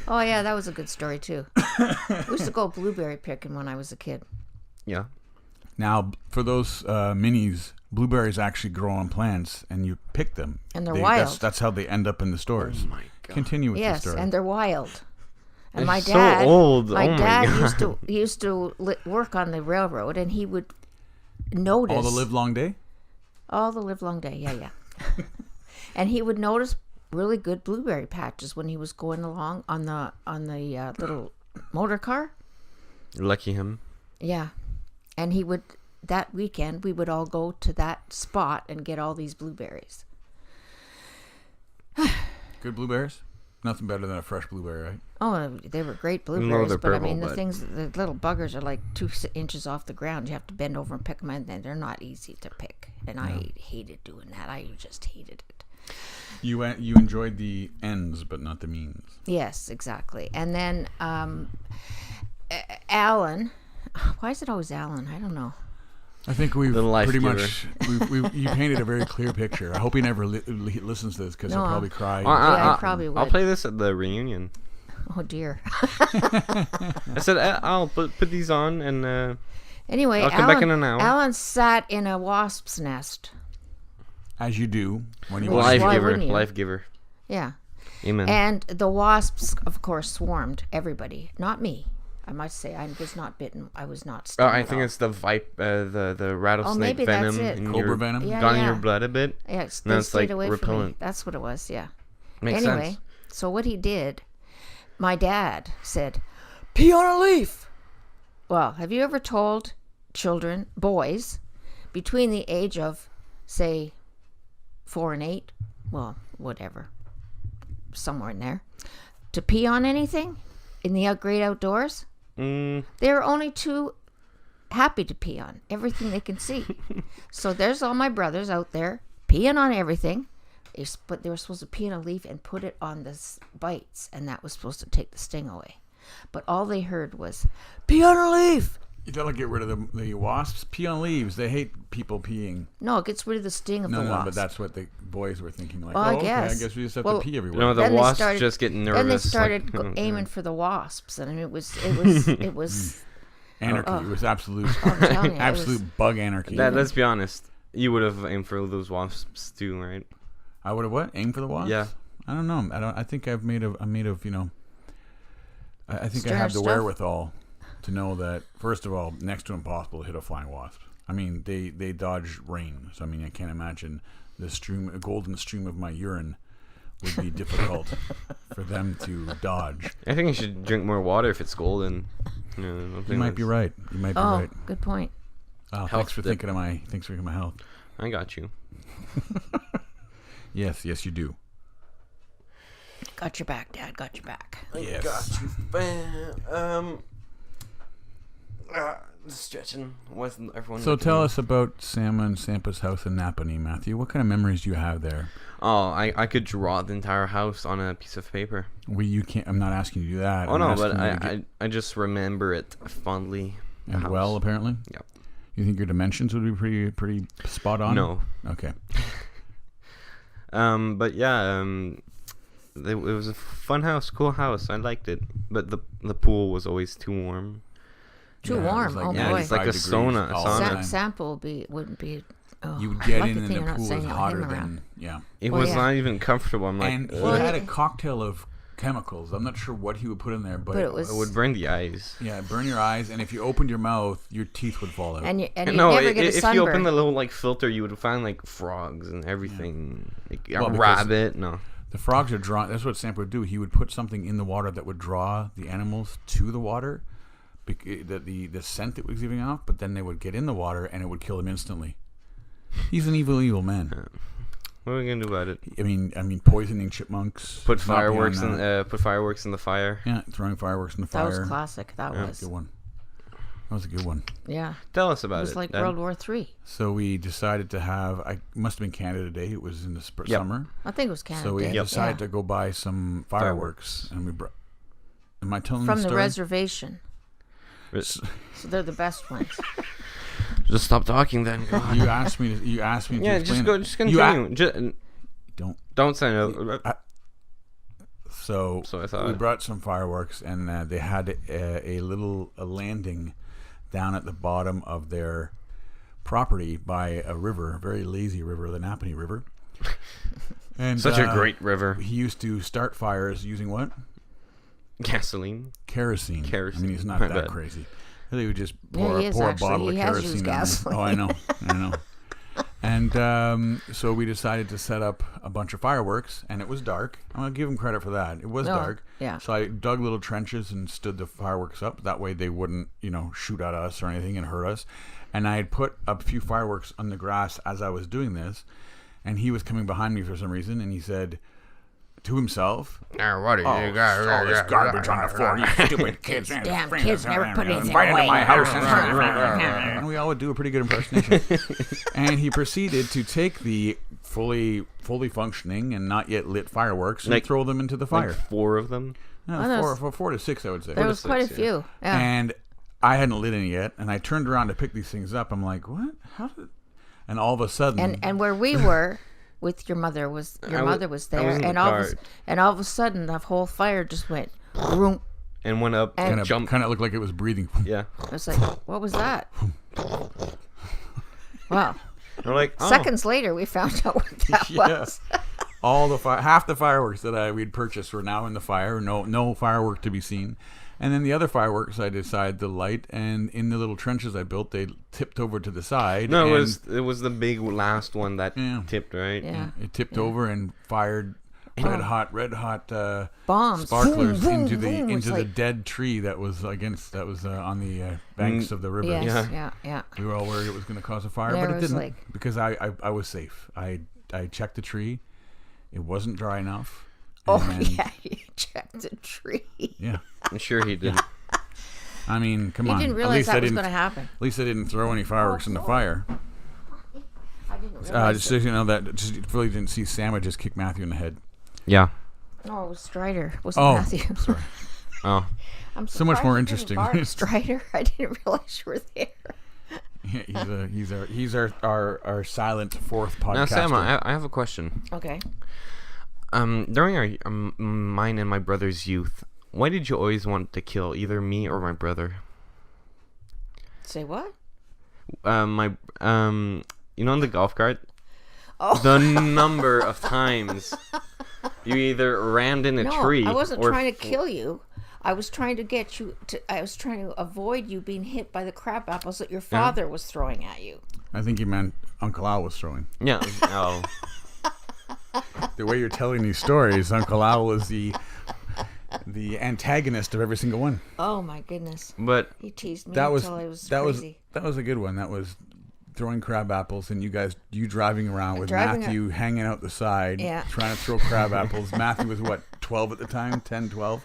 Speaker 3: Oh yeah, that was a good story too. We used to go blueberry picking when I was a kid.
Speaker 2: Yeah.
Speaker 1: Now, for those minis, blueberries actually grow on plants, and you pick them.
Speaker 3: And they're wild.
Speaker 1: That's how they end up in the stores.
Speaker 2: Oh my God.
Speaker 1: Continue with the
Speaker 3: Yes,
Speaker 1: story.
Speaker 3: and they're wild. And
Speaker 2: They're
Speaker 3: my
Speaker 2: so
Speaker 3: dad,
Speaker 2: old.
Speaker 3: my
Speaker 2: Oh my
Speaker 3: dad
Speaker 2: God.
Speaker 3: used to work on the railroad, and he would notice
Speaker 1: All the live long day.
Speaker 3: all the livelong day. Yeah. And he would notice really good blueberry patches when he was going along on the little motor car.
Speaker 2: Lucky him.
Speaker 3: Yeah, and he would that weekend we would all go to that spot and get all these blueberries.
Speaker 1: Good blueberries. Nothing better than a fresh blueberry, right?
Speaker 3: Oh, they were great blueberries,
Speaker 2: they're
Speaker 3: but I
Speaker 2: purple,
Speaker 3: mean the
Speaker 2: but-
Speaker 3: little buggers are like 2 inches off the ground. You have to bend over and pick them, and they're not easy to pick. And I hated doing that. I just hated it.
Speaker 1: You enjoyed the ends, but not the means.
Speaker 3: Yes, exactly. And then Alan. Why is it always Alan? I don't know.
Speaker 1: I think we've
Speaker 2: The life
Speaker 1: pretty
Speaker 2: giver.
Speaker 1: much you painted a very clear picture. I hope he never listens to this because
Speaker 3: No.
Speaker 1: he'll probably cry.
Speaker 3: I probably
Speaker 2: I'll
Speaker 3: would.
Speaker 2: play this at the reunion.
Speaker 3: Oh dear.
Speaker 2: I said I'll put these on and
Speaker 3: Anyway,
Speaker 2: I'll come back in an hour.
Speaker 3: Alan sat in a wasp's nest.
Speaker 1: As you do when you
Speaker 3: Well,
Speaker 1: watch.
Speaker 3: Why
Speaker 2: life giver,
Speaker 3: wouldn't you?
Speaker 2: life giver.
Speaker 3: Yeah.
Speaker 2: Amen.
Speaker 3: And the wasps, of course, swarmed everybody. Not me. I must say, I was not bitten. I was not stung.
Speaker 2: I
Speaker 3: at
Speaker 2: think
Speaker 3: all.
Speaker 2: it's the the rattlesnake
Speaker 3: maybe that's
Speaker 2: venom
Speaker 3: it.
Speaker 2: in
Speaker 1: Cobra
Speaker 2: your,
Speaker 1: venom?
Speaker 3: Yeah,
Speaker 2: got in
Speaker 3: yeah.
Speaker 2: your blood a bit.
Speaker 3: Yeah,
Speaker 2: No,
Speaker 3: they
Speaker 2: it's
Speaker 3: stayed
Speaker 2: like
Speaker 3: away from me.
Speaker 2: repellent.
Speaker 3: That's what it was, yeah.
Speaker 2: Makes
Speaker 3: Anyway,
Speaker 2: sense.
Speaker 3: so what he did, my dad said, pee on a leaf. Well, have you ever told children, boys, between the age of, say, 4 and 8, well, whatever, somewhere in there, to pee on anything in the great outdoors? They're only too happy to pee on everything they can see. So there's all my brothers out there peeing on everything. But they were supposed to pee on a leaf and put it on the bites, and that was supposed to take the sting away. But all they heard was, pee on a leaf.
Speaker 1: You gotta get rid of the wasps. Pee on leaves. They hate people peeing.
Speaker 3: No, it gets rid of the sting of the
Speaker 1: No,
Speaker 3: wasp.
Speaker 1: but that's what the boys were thinking. Like,
Speaker 3: Well,
Speaker 1: oh,
Speaker 3: I
Speaker 1: okay,
Speaker 3: guess.
Speaker 1: I guess we just have
Speaker 3: Well,
Speaker 1: to pee everywhere.
Speaker 2: No, the
Speaker 3: Then they
Speaker 2: wasps
Speaker 3: started-
Speaker 2: just get nervous.
Speaker 3: Then they
Speaker 2: like,
Speaker 3: started
Speaker 2: oh,
Speaker 3: aiming
Speaker 2: yeah.
Speaker 3: for the wasps, and it was
Speaker 1: Anarchy. It was absolute,
Speaker 3: I'm telling you, it
Speaker 1: absolute
Speaker 3: was-
Speaker 1: bug anarchy.
Speaker 2: Let's be honest. You would have aimed for those wasps too, right?
Speaker 1: I would have what? Aimed for the wasps?
Speaker 2: Yeah.
Speaker 1: I don't know. I think I'm made of. You know. I think I
Speaker 3: Sterner
Speaker 1: have the
Speaker 3: stuff?
Speaker 1: wherewithal to know that, first of all, next to impossible to hit a flying wasp. I mean, they dodge rain, so I mean, I can't imagine a golden stream of my urine would be difficult for them to dodge.
Speaker 2: I think you should drink more water if it's golden. No, I don't
Speaker 1: You
Speaker 2: think
Speaker 1: might be
Speaker 2: that's-
Speaker 1: right. You might be
Speaker 3: Oh,
Speaker 1: right.
Speaker 3: good point.
Speaker 1: Oh,
Speaker 2: Health
Speaker 1: thanks for
Speaker 2: dip.
Speaker 1: thinking of my health.
Speaker 2: I got you.
Speaker 1: Yes, you do.
Speaker 3: Got your back, Dad. Got your back.
Speaker 1: Yes.
Speaker 2: Got you. Stretching. Wasn't everyone?
Speaker 1: So
Speaker 2: looking
Speaker 1: tell
Speaker 2: at
Speaker 1: us about Samma and Sampa's house in Napanee, Matthew. What kind of memories do you have there?
Speaker 2: me? Oh, I could draw the entire house on a piece of paper.
Speaker 1: You can't. I'm not asking you to do that.
Speaker 2: Oh
Speaker 1: I'm
Speaker 2: no, but
Speaker 1: asking you to get-
Speaker 2: I just remember it fondly. the
Speaker 1: and
Speaker 2: house.
Speaker 1: well, apparently.
Speaker 2: Yep.
Speaker 1: You think your dimensions would be pretty spot on?
Speaker 2: No.
Speaker 1: Okay.
Speaker 2: But yeah, it was a fun house, cool house. I liked it, but the pool was always too warm.
Speaker 3: Too
Speaker 1: Yeah, it was
Speaker 3: warm.
Speaker 1: like
Speaker 3: Oh
Speaker 2: yeah,
Speaker 3: boy.
Speaker 2: it's like a
Speaker 1: 95
Speaker 2: sauna.
Speaker 1: degrees all the time.
Speaker 3: Sample wouldn't be. Oh,
Speaker 1: You would get
Speaker 3: lucky
Speaker 1: in
Speaker 3: thing
Speaker 1: and
Speaker 3: you're
Speaker 1: the
Speaker 3: not
Speaker 1: pool
Speaker 3: saying
Speaker 1: is
Speaker 3: no
Speaker 1: hotter
Speaker 3: hang around.
Speaker 1: than yeah.
Speaker 2: It
Speaker 3: Well,
Speaker 2: was
Speaker 3: yeah.
Speaker 2: not even comfortable. I'm like,
Speaker 1: And he
Speaker 3: Well,
Speaker 1: had a
Speaker 3: yeah.
Speaker 1: cocktail of chemicals. I'm not sure what he would put in there, but,
Speaker 3: But it was.
Speaker 2: it would burn the eyes.
Speaker 1: yeah, burn your eyes, and if you opened your mouth, your teeth would fall out.
Speaker 3: And you
Speaker 2: No,
Speaker 3: never get a
Speaker 2: if you
Speaker 3: sunburn.
Speaker 2: open the little like filter, you would find like frogs and everything. Like,
Speaker 1: Well,
Speaker 2: a
Speaker 1: because-
Speaker 2: rabbit. No.
Speaker 1: The frogs are drawn. That's what Samp would do. He would put something in the water that would draw the animals to the water, the scent it was giving off. But then they would get in the water and it would kill them instantly. He's an evil man.
Speaker 2: What are we gonna do about it?
Speaker 1: I mean, poisoning chipmunks.
Speaker 2: Put
Speaker 1: It's not beyond
Speaker 2: fireworks
Speaker 1: that.
Speaker 2: put fireworks in the fire.
Speaker 1: Yeah, throwing fireworks in the
Speaker 3: that
Speaker 1: fire.
Speaker 3: was classic. That
Speaker 2: Yeah.
Speaker 3: was.
Speaker 1: Good one. That was a good one.
Speaker 3: Yeah.
Speaker 2: Tell us
Speaker 3: It
Speaker 2: about
Speaker 3: was
Speaker 2: it.
Speaker 3: like
Speaker 2: Dad.
Speaker 3: World War III.
Speaker 1: So we decided to have. I must have been Canada Day. It was in the
Speaker 2: Yep.
Speaker 1: summer.
Speaker 3: I think it was Canada.
Speaker 1: So we
Speaker 3: Day.
Speaker 1: decided
Speaker 3: Yeah.
Speaker 1: to go buy some fireworks, and we brought. Am I telling
Speaker 3: From
Speaker 1: the
Speaker 3: the
Speaker 1: story?
Speaker 3: reservation. So they're the best ones.
Speaker 2: Just stop talking then. Go on.
Speaker 1: You asked me to.
Speaker 2: Yeah,
Speaker 1: explain
Speaker 2: just go.
Speaker 1: it.
Speaker 2: Just
Speaker 1: You
Speaker 2: continue. Don't say no.
Speaker 1: So
Speaker 2: I thought.
Speaker 1: we brought some fireworks, and they had a little landing down at the bottom of their property by a river, a very lazy river, the Napanee River. And
Speaker 2: Such a great river.
Speaker 1: He used to start fires using what?
Speaker 2: Gasoline.
Speaker 1: Kerosene. I
Speaker 2: Kerosene.
Speaker 1: mean, he's not
Speaker 2: My
Speaker 1: that
Speaker 2: bad.
Speaker 1: crazy. He would just
Speaker 3: Yeah,
Speaker 1: pour,
Speaker 3: he is
Speaker 1: pour a
Speaker 3: actually.
Speaker 1: bottle
Speaker 3: He
Speaker 1: of
Speaker 3: has
Speaker 1: kerosene.
Speaker 3: used
Speaker 1: on it.
Speaker 3: gasoline.
Speaker 1: Oh, I know. And so we decided to set up a bunch of fireworks, and it was dark. I'm gonna give him credit for that. It was
Speaker 3: No,
Speaker 1: dark.
Speaker 3: yeah.
Speaker 1: So I dug little trenches and stood the fireworks up. That way they wouldn't, shoot at us or anything and hurt us. And I had put a few fireworks on the grass as I was doing this, and he was coming behind me for some reason, and he said to himself,
Speaker 2: What are you
Speaker 1: all this garbage on the floor, you stupid kids.
Speaker 3: Damn kids never put anything
Speaker 1: right into
Speaker 3: away.
Speaker 1: my house. And we all would do a pretty good impersonation. And he proceeded to take the fully functioning and not yet lit fireworks and
Speaker 2: Like-
Speaker 1: throw them into the fire.
Speaker 2: Like 4 of them.
Speaker 1: No,
Speaker 3: Oh, there's-
Speaker 1: 4 to 6, I would say.
Speaker 3: There was
Speaker 2: six,
Speaker 3: quite a
Speaker 2: yeah.
Speaker 3: few. Yeah.
Speaker 1: And I hadn't lit any yet, and I turned around to pick these things up. I'm like, what? How did? And all of a sudden,
Speaker 3: And where we were with your mother was
Speaker 2: I
Speaker 3: your
Speaker 2: wa-
Speaker 3: mother was
Speaker 2: I
Speaker 3: there,
Speaker 2: was in the
Speaker 3: and all of a sudden the whole fire just went. Boom.
Speaker 2: And went up
Speaker 3: And-
Speaker 2: and jumped.
Speaker 1: kind of looked like it was breathing.
Speaker 2: Yeah.
Speaker 3: I was like, what was that? Wow.
Speaker 2: We're like, oh.
Speaker 3: Seconds later, we found out what that
Speaker 1: Yeah.
Speaker 3: was.
Speaker 1: All the half the fireworks that we'd purchased were now in the fire. No firework to be seen. And then the other fireworks I decided to light, and in the little trenches I built, they tipped over to the side.
Speaker 2: No,
Speaker 1: and
Speaker 2: it was the big last one that
Speaker 1: Yeah.
Speaker 2: tipped, right?
Speaker 3: Yeah.
Speaker 1: it tipped over and fired red hot
Speaker 3: Bombs.
Speaker 1: sparklers
Speaker 3: Boom, boom,
Speaker 1: into
Speaker 3: boom. It's
Speaker 1: the
Speaker 3: like-
Speaker 1: dead tree that was on the banks of the river.
Speaker 3: Yes,
Speaker 2: Yeah.
Speaker 3: yeah.
Speaker 1: We were all worried it was going to cause a fire,
Speaker 3: There
Speaker 1: but it
Speaker 3: was,
Speaker 1: didn't,
Speaker 3: like-
Speaker 1: because I was safe. I checked the tree. It wasn't dry enough.
Speaker 3: Oh,
Speaker 1: and then-
Speaker 3: yeah, you checked the tree.
Speaker 1: Yeah.
Speaker 2: I'm sure he did.
Speaker 1: I mean, come
Speaker 3: You
Speaker 1: on.
Speaker 3: didn't
Speaker 1: At
Speaker 3: realize
Speaker 1: least I
Speaker 3: that was
Speaker 1: didn't.
Speaker 3: going to happen.
Speaker 1: At least I didn't throw any fireworks in the fire.
Speaker 3: I didn't realize
Speaker 1: Just so you know that, just really didn't see Samma just kick Matthew in the head.
Speaker 2: Yeah.
Speaker 3: No, it was Strider. It wasn't
Speaker 1: Oh,
Speaker 3: Matthew.
Speaker 1: sorry.
Speaker 2: Oh.
Speaker 3: I'm
Speaker 1: So much
Speaker 3: surprised
Speaker 1: more
Speaker 3: you didn't
Speaker 1: interesting.
Speaker 3: bark, Strider. I didn't realize you were there.
Speaker 1: Yeah, he's our silent fourth podcaster.
Speaker 2: Now, Samma, I have a question.
Speaker 3: Okay.
Speaker 2: During our mine and my brother's youth, why did you always want to kill either me or my brother?
Speaker 3: Say what?
Speaker 2: You know, in the golf cart,
Speaker 3: Oh.
Speaker 2: the number of times you either rammed in a
Speaker 3: No,
Speaker 2: tree.
Speaker 3: I wasn't
Speaker 2: or
Speaker 3: trying to kill you. I was trying to get you to. I was trying to avoid you being hit by the crab apples that your father was throwing at you.
Speaker 1: I think you meant Uncle Al was throwing.
Speaker 2: Yeah. Oh.
Speaker 1: The way you're telling these stories, Uncle Al was the the antagonist of every single one.
Speaker 3: Oh my goodness.
Speaker 2: But
Speaker 3: He teased me
Speaker 1: That was
Speaker 3: until I was
Speaker 1: that
Speaker 3: crazy.
Speaker 1: was a good one. That was throwing crab apples and you driving around with
Speaker 3: Driving
Speaker 1: Matthew hanging out the side,
Speaker 3: Yeah.
Speaker 1: trying to throw crab apples. Matthew was what, 12 at the time, 10, 12.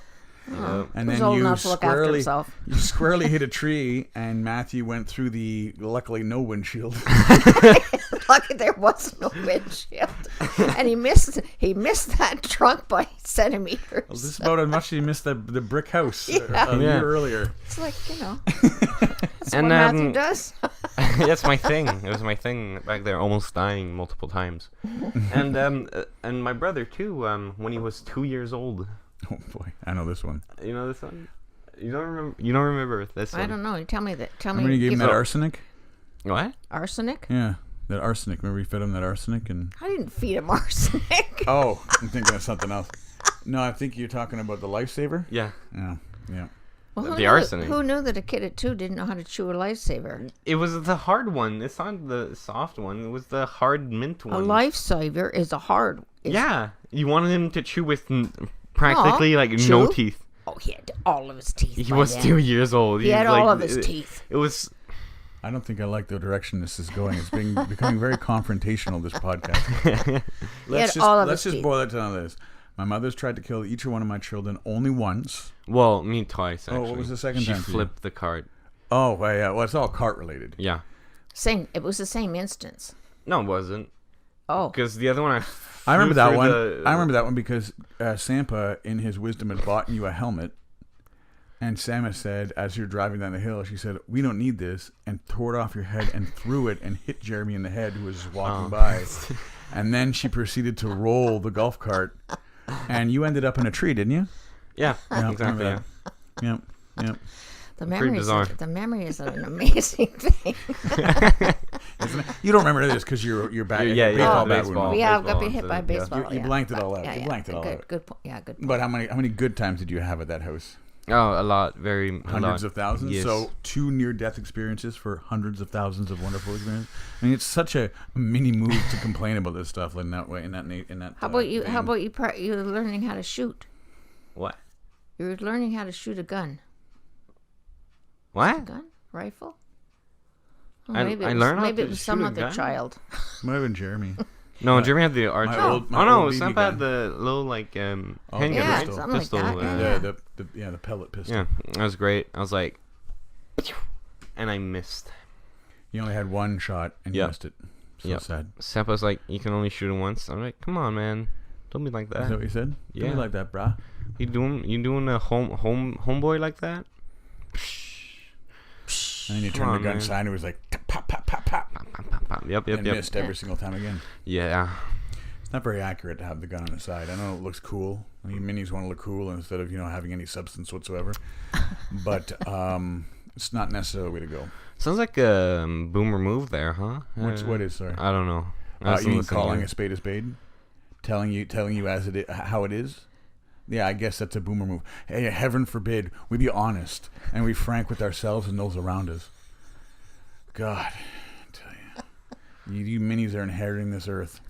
Speaker 3: Oh,
Speaker 1: And
Speaker 3: he was
Speaker 1: then
Speaker 3: old
Speaker 1: you
Speaker 3: enough to look after
Speaker 1: squarely
Speaker 3: himself.
Speaker 1: you squarely hit a tree, and Matthew went through the luckily no windshield.
Speaker 3: Lucky there was no windshield, and he missed that truck by centimeters.
Speaker 1: This is about as much as you missed the brick house a
Speaker 2: Yeah.
Speaker 1: year earlier.
Speaker 3: It's like that's
Speaker 2: And,
Speaker 3: what Matthew does.
Speaker 2: that's my thing. It was my thing back there, almost dying multiple times. And my brother too. When he was 2 years old.
Speaker 1: Oh boy, I know this one.
Speaker 2: You know this one? You don't remember? You don't remember this one?
Speaker 3: I don't know. You tell me that. Tell me.
Speaker 1: Remember you gave him
Speaker 3: give
Speaker 1: that
Speaker 3: me-
Speaker 1: arsenic?
Speaker 2: What?
Speaker 3: arsenic.
Speaker 1: Yeah, that arsenic. Remember you fed him that arsenic and.
Speaker 3: I didn't feed him arsenic.
Speaker 1: Oh, I'm thinking of something else. No, I think you're talking about the Lifesaver.
Speaker 2: Yeah.
Speaker 1: Yeah, yeah.
Speaker 3: Well,
Speaker 2: The arsenic.
Speaker 3: Who knew that a kid at 2 didn't know how to chew a Lifesaver?
Speaker 2: It was the hard one. It's not the soft one. It was the hard mint
Speaker 3: A
Speaker 2: one.
Speaker 3: Lifesaver is a hard.
Speaker 2: Yeah. You wanted him to chew with practically like no
Speaker 3: chew?
Speaker 2: teeth.
Speaker 3: Oh, he had all of his teeth.
Speaker 2: He
Speaker 3: by
Speaker 2: was
Speaker 3: then.
Speaker 2: 2 years old.
Speaker 3: He had
Speaker 2: was
Speaker 3: all
Speaker 2: like-
Speaker 3: of his teeth.
Speaker 2: It was.
Speaker 1: I don't think I like the direction this is going. It's becoming very confrontational, this podcast.
Speaker 3: had all of
Speaker 1: let's
Speaker 3: his
Speaker 1: just
Speaker 3: teeth.
Speaker 1: boil it down to this. My mother's tried to kill each one of my children only once.
Speaker 2: Well, me twice
Speaker 1: Oh, what
Speaker 2: actually.
Speaker 1: was the second
Speaker 2: she
Speaker 1: time for you?
Speaker 2: flipped the cart.
Speaker 1: Oh, well, yeah. Well, it's all cart related.
Speaker 2: Yeah.
Speaker 3: Same. It was the same instance.
Speaker 2: No, it wasn't.
Speaker 3: Oh,
Speaker 2: Because the other one
Speaker 1: I remember
Speaker 2: flew
Speaker 1: that
Speaker 2: through
Speaker 1: one.
Speaker 2: the-
Speaker 1: I remember that one because Sampa, in his wisdom, had bought you a helmet. And Samma said, as you're driving down the hill, she said, "We don't need this," and tore it off your head and threw it and hit Jeremy in the head, who was walking by. And then she proceeded to roll the golf cart, and you ended up in a tree, didn't you?
Speaker 2: Yeah,
Speaker 1: Yeah,
Speaker 2: exactly.
Speaker 1: remember
Speaker 2: Yeah.
Speaker 1: that. Yep.
Speaker 3: the
Speaker 2: pretty
Speaker 3: memory.
Speaker 2: bizarre.
Speaker 3: The memory is an amazing thing.
Speaker 1: Isn't it? You don't remember this because you're back.
Speaker 2: Yeah,
Speaker 1: baseball
Speaker 2: yeah,
Speaker 1: bat
Speaker 2: baseball.
Speaker 1: would know.
Speaker 3: Yeah, I've got
Speaker 2: baseball
Speaker 3: been hit by a
Speaker 2: incident, yeah.
Speaker 3: baseball.
Speaker 1: You
Speaker 3: yeah.
Speaker 1: blanked it all out.
Speaker 3: Yeah,
Speaker 1: You
Speaker 3: yeah.
Speaker 1: blanked it all
Speaker 3: good,
Speaker 1: out.
Speaker 3: Good point. Yeah, good point.
Speaker 1: But how many good times did you have at that house?
Speaker 2: Oh, a lot. Very a
Speaker 1: Hundreds
Speaker 2: lot.
Speaker 1: of thousands.
Speaker 2: Yes.
Speaker 1: So 2 near-death experiences for hundreds of thousands of wonderful experiences. I mean, it's such a mini move to complain about this stuff in that way. In that.
Speaker 3: How about you?
Speaker 1: vein.
Speaker 3: How about you? You're learning how to shoot.
Speaker 2: What?
Speaker 3: You're learning how to shoot a gun.
Speaker 2: What?
Speaker 3: Gun, rifle. Oh,
Speaker 2: I learned how
Speaker 3: maybe
Speaker 2: to
Speaker 3: it was
Speaker 2: shoot
Speaker 3: some
Speaker 2: a
Speaker 3: other
Speaker 2: gun?
Speaker 3: child.
Speaker 1: Might have been Jeremy.
Speaker 2: No, Jeremy had the archer.
Speaker 1: old- my
Speaker 2: Oh no,
Speaker 1: old BB
Speaker 2: Sampa
Speaker 1: gun.
Speaker 2: had the little like handgun,
Speaker 3: yeah,
Speaker 2: right?
Speaker 3: something like
Speaker 2: Pistol.
Speaker 3: that,
Speaker 2: yeah.
Speaker 3: yeah.
Speaker 1: The pellet pistol.
Speaker 2: Yeah, that was great. I was like, and I missed.
Speaker 1: You only had one shot and you
Speaker 2: Yep.
Speaker 1: missed it. So
Speaker 2: Yep.
Speaker 1: sad.
Speaker 2: Sampa's like, you can only shoot it once. I'm like, come on, man, don't be like
Speaker 1: Is that
Speaker 2: that.
Speaker 1: what you said?
Speaker 2: Yeah.
Speaker 1: Don't be like that, brah.
Speaker 2: You doing a homeboy like that?
Speaker 1: And then you
Speaker 2: Come
Speaker 1: turned
Speaker 2: on,
Speaker 1: the gun
Speaker 2: man.
Speaker 1: side and it was like pop, pop, pop, pop.
Speaker 2: Pop, pop, pop, pop. Yep,
Speaker 1: And
Speaker 2: yep.
Speaker 1: missed every single time again.
Speaker 2: Yeah.
Speaker 1: It's not very accurate to have the gun on the side. I know it looks cool. I mean, minis want to look cool instead of having any substance whatsoever. But it's not necessarily the way to go.
Speaker 2: Sounds like a boomer move there, huh?
Speaker 1: What is, sorry?
Speaker 2: I don't know.
Speaker 1: You mean calling a spade? Telling you as it is, how it is? Yeah, I guess that's a boomer move. Hey, heaven forbid we be honest and we frank with ourselves and those around us. God, I tell you minis are inheriting this earth.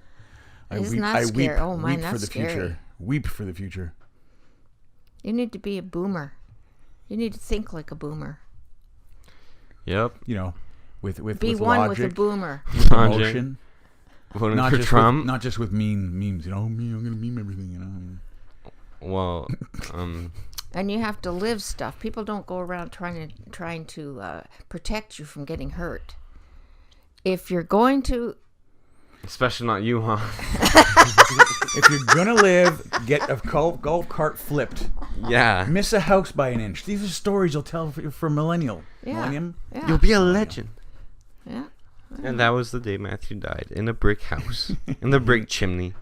Speaker 3: Isn't that scary? Oh, man,
Speaker 1: weep for
Speaker 3: that's
Speaker 1: the
Speaker 3: scary.
Speaker 1: future. Weep for the future.
Speaker 3: You need to be a boomer. You need to think like a boomer.
Speaker 2: Yep.
Speaker 1: With
Speaker 3: Be
Speaker 1: with
Speaker 3: one
Speaker 1: logic,
Speaker 3: with a boomer.
Speaker 1: with emotion,
Speaker 2: Voting
Speaker 1: not
Speaker 2: for
Speaker 1: just
Speaker 2: Trump.
Speaker 1: with, not just with memes. Me, I'm gonna meme everything.
Speaker 2: Well,
Speaker 3: And you have to live stuff. People don't go around trying to protect you from getting hurt. If you're going to,
Speaker 2: especially not you, huh?
Speaker 1: If you're gonna live, get a golf cart flipped.
Speaker 2: Yeah.
Speaker 1: Miss a house by an inch. These are stories you'll tell for millennium.
Speaker 3: yeah,
Speaker 2: You'll be a legend.
Speaker 3: yeah.
Speaker 2: And that was the day Matthew died in a brick house, in the brick chimney.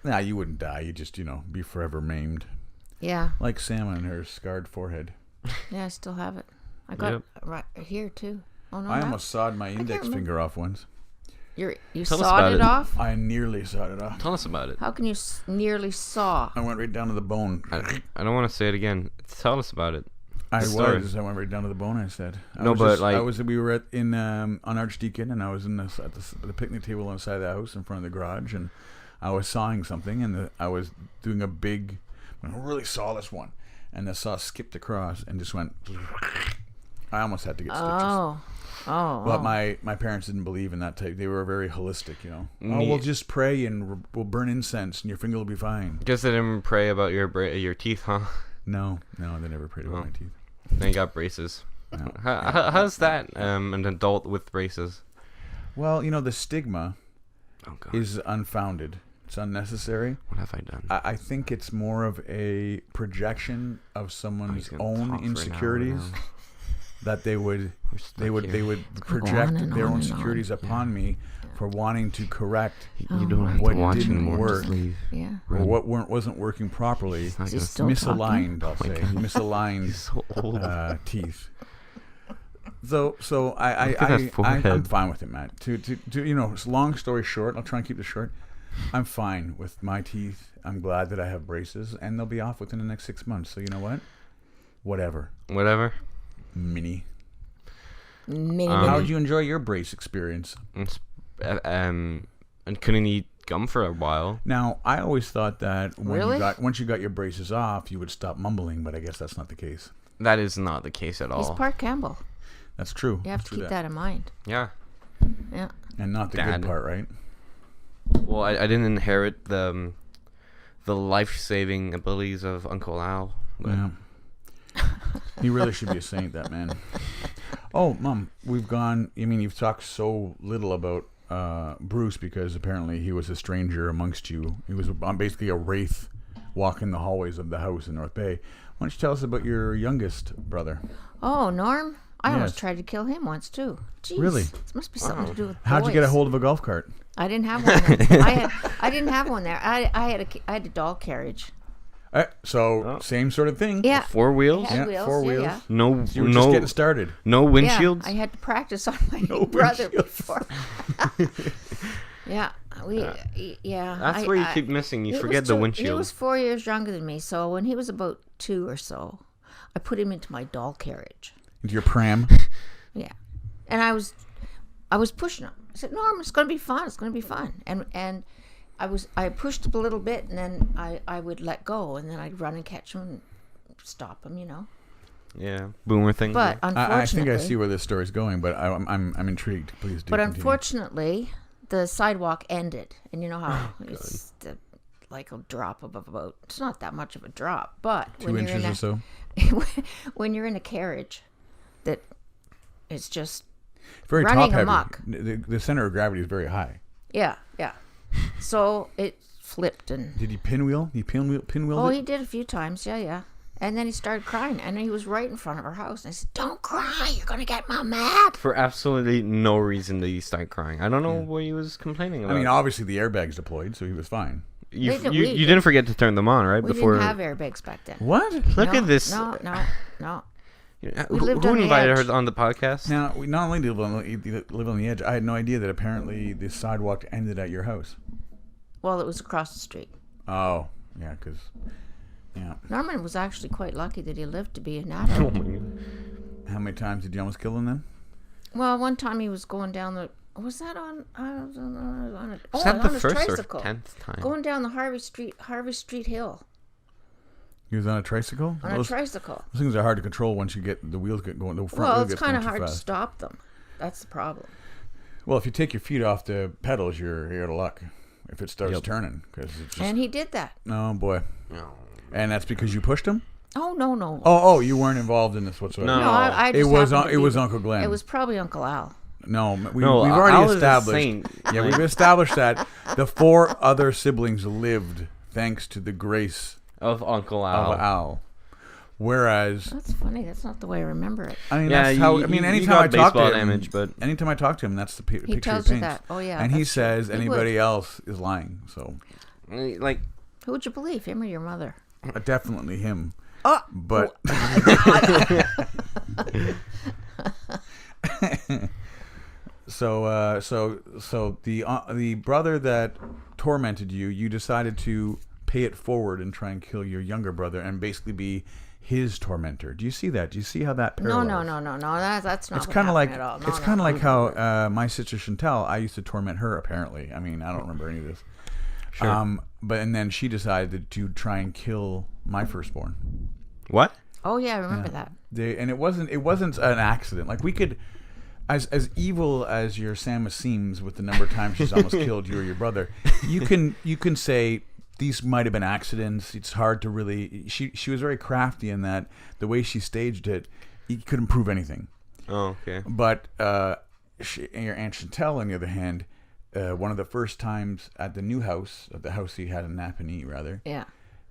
Speaker 1: Nah, you wouldn't die. You just, be forever maimed.
Speaker 3: Yeah,
Speaker 1: Like Samma and her scarred forehead.
Speaker 3: yeah, I still have it. I got
Speaker 2: Yep.
Speaker 3: it right here too. Oh no,
Speaker 1: I
Speaker 3: that-
Speaker 1: almost sawed my index
Speaker 3: remember.
Speaker 1: finger off once.
Speaker 3: you
Speaker 2: Tell us
Speaker 3: sawed
Speaker 2: about
Speaker 3: it
Speaker 2: it.
Speaker 3: off.
Speaker 1: I nearly sawed it off.
Speaker 2: Tell us about it.
Speaker 3: How can you nearly saw?
Speaker 1: I went right down to the bone.
Speaker 2: I don't want to say it again. Tell us about it.
Speaker 1: I
Speaker 2: story.
Speaker 1: was. I went right down to the bone. I said. We were on Archdeacon, and I was at the picnic table on the side of the house in front of the garage, and I was sawing something, and I was doing a big, really saw this one, and the saw skipped across and just went. I almost had to get stitches.
Speaker 3: Oh.
Speaker 1: But my parents didn't believe in that type. They were very holistic, you know. Oh,
Speaker 2: Me-
Speaker 1: we'll just pray and we'll burn incense and your finger will be fine.
Speaker 2: Guess they didn't pray about your teeth, huh?
Speaker 1: No, they never prayed about my teeth.
Speaker 2: They got braces.
Speaker 1: No.
Speaker 2: How's that? An adult with braces.
Speaker 1: Well, you know, the stigma
Speaker 2: Oh God.
Speaker 1: is unfounded. It's unnecessary.
Speaker 2: What have I done?
Speaker 1: I think it's more of a projection of someone's
Speaker 2: gonna
Speaker 1: own
Speaker 2: talk for an hour
Speaker 1: insecurities
Speaker 2: now.
Speaker 1: that they would
Speaker 2: here.
Speaker 1: project
Speaker 3: on and
Speaker 1: their
Speaker 3: on
Speaker 1: own
Speaker 3: and on.
Speaker 1: insecurities upon me for wanting to correct
Speaker 2: You don't have
Speaker 1: What
Speaker 2: to watch
Speaker 1: didn't
Speaker 2: anymore.
Speaker 1: work.
Speaker 2: Just leave.
Speaker 3: Yeah.
Speaker 1: or what wasn't working properly.
Speaker 2: It's not
Speaker 3: Is he
Speaker 2: gonna
Speaker 3: still
Speaker 1: Misaligned, I'll
Speaker 2: my
Speaker 1: say.
Speaker 2: God.
Speaker 1: Misaligned
Speaker 2: He's so old.
Speaker 1: teeth. So
Speaker 2: Look at that
Speaker 1: I'm
Speaker 2: forehead.
Speaker 1: fine with it, Matt. To you know, long story short, I'll try and keep this short. I'm fine with my teeth. I'm glad that I have braces, and they'll be off within the next 6 months. So you know what? Whatever.
Speaker 2: Whatever.
Speaker 1: Minnie.
Speaker 3: Minnie.
Speaker 1: How did you enjoy your brace experience?
Speaker 2: And couldn't eat gum for a while.
Speaker 1: Now, I always thought that when
Speaker 3: Really?
Speaker 1: once you got your braces off, you would stop mumbling, but I guess that's not the case.
Speaker 2: That is not the case at
Speaker 3: He's
Speaker 2: all.
Speaker 3: part Campbell.
Speaker 1: That's true.
Speaker 3: You have
Speaker 1: True
Speaker 3: to keep that in mind.
Speaker 2: Yeah.
Speaker 3: Yeah.
Speaker 1: And not the
Speaker 2: Dad.
Speaker 1: good part, right?
Speaker 2: Well, I didn't inherit the life-saving abilities of Uncle Al. But
Speaker 1: Yeah. He really should be a saint, that man. Oh, Mom, we've gone. I mean, you've talked so little about Bruce because apparently he was a stranger amongst you. He was basically a wraith walking the hallways of the house in North Bay. Why don't you tell us about your youngest brother?
Speaker 3: Oh, Norm? I almost
Speaker 1: Yes.
Speaker 3: tried to kill him once, too. Jeez.
Speaker 1: Really?
Speaker 3: This must be something to do with
Speaker 1: How'd you get a
Speaker 3: boys.
Speaker 1: hold of a golf cart?
Speaker 3: I didn't have one there. I didn't have one there. I had a doll carriage.
Speaker 1: So same sort of thing.
Speaker 3: Yeah.
Speaker 2: 4 wheels?
Speaker 3: Had
Speaker 1: Yeah,
Speaker 3: wheels.
Speaker 1: 4 wheels.
Speaker 3: Yeah.
Speaker 2: No,
Speaker 1: You were just getting started.
Speaker 2: no windshields.
Speaker 3: Yeah, I had to practice on my
Speaker 1: No
Speaker 3: brother
Speaker 1: windshields.
Speaker 3: before. Yeah, yeah.
Speaker 2: That's where you keep missing. You
Speaker 3: he
Speaker 2: forget
Speaker 3: was
Speaker 2: the
Speaker 3: He
Speaker 2: windshield.
Speaker 3: was 4 years younger than me, so when he was about 2 or so, I put him into my doll carriage.
Speaker 1: Into your pram.
Speaker 3: Yeah, and I was pushing him. I said, "Norm, it's going to be fun. It's going to be fun." And I pushed him a little bit, and then I would let go, and then I'd run and catch him and stop him, you know.
Speaker 2: Yeah, boomer thing.
Speaker 3: But unfortunately,
Speaker 1: I think I see where this story's going, but I'm intrigued. Please do.
Speaker 3: But
Speaker 1: continue.
Speaker 3: unfortunately, the sidewalk ended, and you know how it's like a drop of about. It's not that much of a drop, but
Speaker 1: 2 inches or so.
Speaker 3: when you're in a carriage, that it's just
Speaker 1: Very
Speaker 3: running
Speaker 1: top heavy.
Speaker 3: amok.
Speaker 1: The center of gravity is very high.
Speaker 3: yeah. So it flipped and
Speaker 1: Did he pinwheel? He pinwheeled
Speaker 3: oh,
Speaker 1: it?
Speaker 3: he did a few times, yeah. And then he started crying, and he was right in front of our house. And I said, "Don't cry, you're gonna get Mom mad."
Speaker 2: for absolutely no reason did he start crying. I don't know what he was complaining about.
Speaker 1: I mean, obviously the airbags deployed, so he was fine.
Speaker 2: you,
Speaker 3: They did-
Speaker 2: you,
Speaker 3: we-
Speaker 2: you didn't forget to turn them on, right?
Speaker 3: We
Speaker 2: Before
Speaker 3: didn't have airbags back then.
Speaker 1: What?
Speaker 2: look
Speaker 3: No,
Speaker 2: at this.
Speaker 3: No.
Speaker 2: Who,
Speaker 3: lived
Speaker 2: who
Speaker 3: on the
Speaker 2: invited
Speaker 3: edge.
Speaker 2: her on the podcast?
Speaker 1: Now, we not only live on the edge, I had no idea that apparently the sidewalk ended at your house.
Speaker 3: Well, it was across the street.
Speaker 1: Oh, yeah, because, yeah.
Speaker 3: Norman was actually quite lucky that he lived to be an
Speaker 2: Oh
Speaker 3: adult.
Speaker 2: my god.
Speaker 1: How many times did you almost kill him then?
Speaker 3: Well, one time he was going down the. Was that on?
Speaker 2: Was that the
Speaker 3: his
Speaker 2: first or
Speaker 3: tricycle.
Speaker 2: 10th time?
Speaker 3: Going down the Harvey Street Hill
Speaker 1: He was on a tricycle?
Speaker 3: on a tricycle.
Speaker 1: Those things are hard to control once you get the wheels get going. The front
Speaker 3: Well,
Speaker 1: wheel
Speaker 3: it's
Speaker 1: gets
Speaker 3: kind
Speaker 1: going
Speaker 3: of
Speaker 1: too
Speaker 3: hard to
Speaker 1: fast.
Speaker 3: stop them. That's the problem.
Speaker 1: Well, if you take your feet off the pedals, you're out of luck. If it starts turning, because it's just
Speaker 3: And he did that.
Speaker 1: oh boy,
Speaker 2: No.
Speaker 1: and that's because you pushed him.
Speaker 3: Oh no.
Speaker 1: Oh, you weren't involved in this whatsoever.
Speaker 2: No.
Speaker 3: No, I
Speaker 1: It
Speaker 3: just
Speaker 1: was
Speaker 3: happened to
Speaker 1: it
Speaker 3: be-
Speaker 1: was Uncle Glenn.
Speaker 3: It was probably Uncle Al.
Speaker 1: No, we've
Speaker 2: Al
Speaker 1: already
Speaker 2: is a
Speaker 1: established.
Speaker 2: saint.
Speaker 1: Yeah,
Speaker 2: Like-
Speaker 1: we've established that the 4 other siblings lived thanks to the grace
Speaker 2: Of Uncle
Speaker 1: of
Speaker 2: Al.
Speaker 1: Al. Whereas,
Speaker 3: That's funny. That's not the way I remember it.
Speaker 1: I mean,
Speaker 2: Yeah,
Speaker 1: that's how. I
Speaker 2: you-
Speaker 1: mean,
Speaker 2: you
Speaker 1: anytime
Speaker 2: got
Speaker 1: I talk to
Speaker 2: baseball
Speaker 1: him,
Speaker 2: damage, but-
Speaker 1: anytime I talk to him, that's the picture
Speaker 3: tells
Speaker 1: he
Speaker 3: you
Speaker 1: paints.
Speaker 3: that. Oh, yeah,
Speaker 1: and he
Speaker 3: that's true.
Speaker 1: says
Speaker 3: He
Speaker 1: anybody else is lying. So
Speaker 2: Like,
Speaker 3: Who would you believe, him or your mother?
Speaker 1: definitely him.
Speaker 3: Oh,
Speaker 1: But so the brother that tormented you, you decided to pay it forward and try and kill your younger brother and basically be his tormentor. Do you see that? Do you see how that
Speaker 3: no.
Speaker 1: parallels?
Speaker 3: That's not.
Speaker 1: It's
Speaker 3: what
Speaker 1: kind of like
Speaker 3: happened at all. No,
Speaker 1: it's
Speaker 3: no.
Speaker 1: kind of like how my sister Chantel, I used to torment her. Apparently, I mean, I don't remember any of this.
Speaker 2: Sure.
Speaker 1: But and then she decided to try and kill my firstborn.
Speaker 2: What?
Speaker 3: Oh yeah, I remember
Speaker 1: Yeah.
Speaker 3: that.
Speaker 1: And it wasn't an accident. Like we could, as evil as your Samma seems with the number of times she's almost killed you or your brother, you can say these might have been accidents. It's hard to really. She was very crafty in that the way she staged it, you couldn't prove anything.
Speaker 2: Oh, okay.
Speaker 1: But your Aunt Chantal, on the other hand, one of the first times at the new house, at the house he had in Napanee, rather,
Speaker 3: Yeah.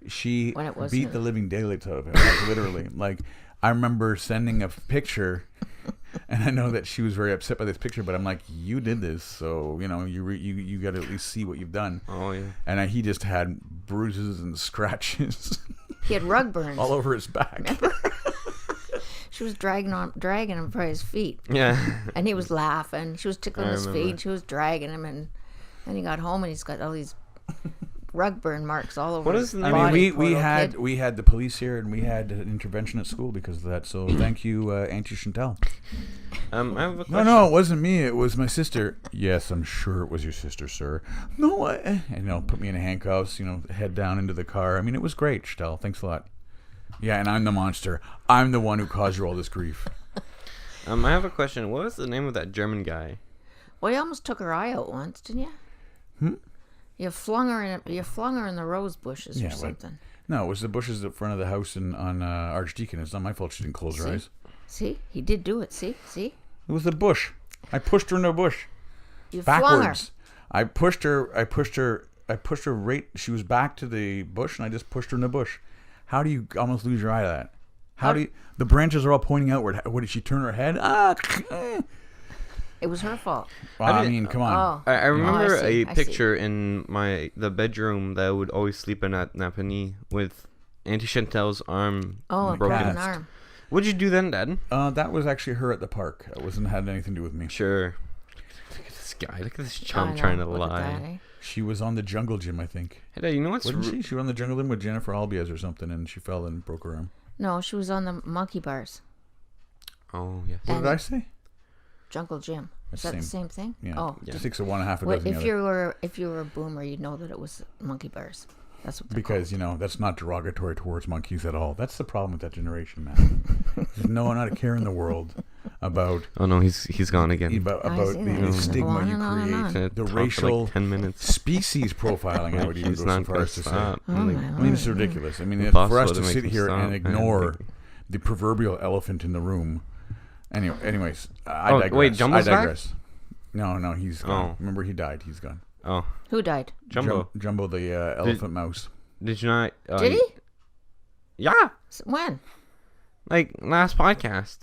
Speaker 1: she
Speaker 3: When it was
Speaker 1: beat
Speaker 3: new.
Speaker 1: the living daylights out of him, like, literally. Like, I remember sending a picture, and I know that she was very upset by this picture, but I'm like, you did this, so, you know, you got to at least see what you've done.
Speaker 2: Oh, yeah.
Speaker 1: And he just had bruises and scratches
Speaker 3: He had rug burns.
Speaker 1: all over his back.
Speaker 3: She was dragging him by his feet,
Speaker 2: Yeah.
Speaker 3: and he was laughing. She was tickling
Speaker 2: I
Speaker 3: his
Speaker 2: remember.
Speaker 3: feet. She was dragging him, and then he got home and he's got all these rug burn marks all over.
Speaker 2: What
Speaker 3: his
Speaker 2: is the
Speaker 1: I
Speaker 2: name
Speaker 1: mean,
Speaker 3: body,
Speaker 1: we
Speaker 3: poor little
Speaker 1: had
Speaker 3: kid.
Speaker 1: we had the police here, and we had an intervention at school because of that. So thank you, Auntie Chantal.
Speaker 2: I have a
Speaker 1: No,
Speaker 2: question.
Speaker 1: no, it wasn't me. It was my sister. Yes, I'm sure it was your sister, sir. No, and put me in handcuffs. Head down into the car. I mean, it was great, Chantal. Thanks a lot. Yeah, and I'm the monster. I'm the one who caused you all this grief.
Speaker 2: I have a question. What was the name of that German guy?
Speaker 3: Well, you almost took her eye out once, didn't you? You flung her in the rose bushes
Speaker 1: Yeah,
Speaker 3: or
Speaker 1: but-
Speaker 3: something.
Speaker 1: No, it was the bushes in front of the house on Archdeacon. It's not my fault she didn't close her
Speaker 3: See?
Speaker 1: eyes.
Speaker 3: See, he did do it. See,
Speaker 1: It was the bush. I pushed her in the bush.
Speaker 3: you flung her.
Speaker 1: Backwards. I pushed her right. She was back to the bush, and I just pushed her in the bush. How do you almost lose your eye to that? How do you? The branches are all pointing outward. What did she turn her head?
Speaker 3: It was her fault.
Speaker 1: Well, I mean, come on.
Speaker 3: Oh,
Speaker 2: I remember
Speaker 3: see,
Speaker 2: a
Speaker 3: I see.
Speaker 2: picture in the bedroom that I would always sleep in at Napanee with Auntie Chantal's arm
Speaker 3: oh, a
Speaker 2: broken.
Speaker 3: broken
Speaker 1: cast.
Speaker 3: arm.
Speaker 2: What'd you do then, Dad?
Speaker 1: That was actually her at the park. It wasn't had anything to do with me.
Speaker 2: Sure. Look at this guy. Look at this
Speaker 3: I
Speaker 2: chum
Speaker 3: know,
Speaker 2: trying to
Speaker 3: look at
Speaker 2: lie.
Speaker 3: that, eh?
Speaker 1: She was on the jungle gym, I think.
Speaker 2: Hey, Dad, you know what's...
Speaker 1: Wasn't she? She was on the jungle gym with Jennifer Albiez or something, and she fell and broke her arm.
Speaker 3: No, she was on the monkey bars.
Speaker 2: Oh, yes.
Speaker 1: What
Speaker 3: And-
Speaker 1: did I say?
Speaker 3: Jungle gym. Is
Speaker 1: That's
Speaker 3: that the
Speaker 1: same.
Speaker 3: same thing?
Speaker 1: Yeah.
Speaker 3: Oh,
Speaker 2: Yeah.
Speaker 1: 6 of one, a half a
Speaker 3: Wait,
Speaker 1: dozen the
Speaker 3: if you were a boomer, you'd know that it was monkey bars. That's what they're
Speaker 1: Because, that's not derogatory towards monkeys at all. That's the problem with that generation, man. There's no one not a care in the world about
Speaker 2: Oh, no, he's gone again.
Speaker 1: about
Speaker 3: see
Speaker 1: the
Speaker 3: that.
Speaker 1: stigma
Speaker 3: On
Speaker 1: you
Speaker 3: and on and
Speaker 1: create,
Speaker 3: on.
Speaker 2: Gonna
Speaker 1: the
Speaker 2: talk for
Speaker 1: racial
Speaker 2: like 10 minutes.
Speaker 1: species profiling, I would even
Speaker 2: He's
Speaker 1: go so
Speaker 2: not
Speaker 1: far
Speaker 2: gonna
Speaker 1: as to say.
Speaker 2: stop.
Speaker 3: Oh,
Speaker 2: Like,
Speaker 3: my
Speaker 1: I mean, it's
Speaker 3: Lord.
Speaker 1: ridiculous. I mean,
Speaker 2: Boss
Speaker 1: for us
Speaker 2: would
Speaker 1: to
Speaker 2: make
Speaker 1: sit
Speaker 2: him
Speaker 1: here
Speaker 2: stop,
Speaker 1: and
Speaker 2: man.
Speaker 1: ignore
Speaker 2: Like-
Speaker 1: the proverbial elephant in the room. Anyways, I
Speaker 2: Oh,
Speaker 1: digress.
Speaker 2: wait, Jumbo's
Speaker 1: I
Speaker 2: back?
Speaker 1: digress. No, he's gone.
Speaker 2: Oh.
Speaker 1: Remember, he died. He's gone.
Speaker 2: Oh,
Speaker 3: Who died?
Speaker 2: Jumbo.
Speaker 1: Jumbo, the elephant mouse.
Speaker 2: Did you not...
Speaker 3: Did he?
Speaker 2: Yeah.
Speaker 3: When?
Speaker 2: Like, last podcast.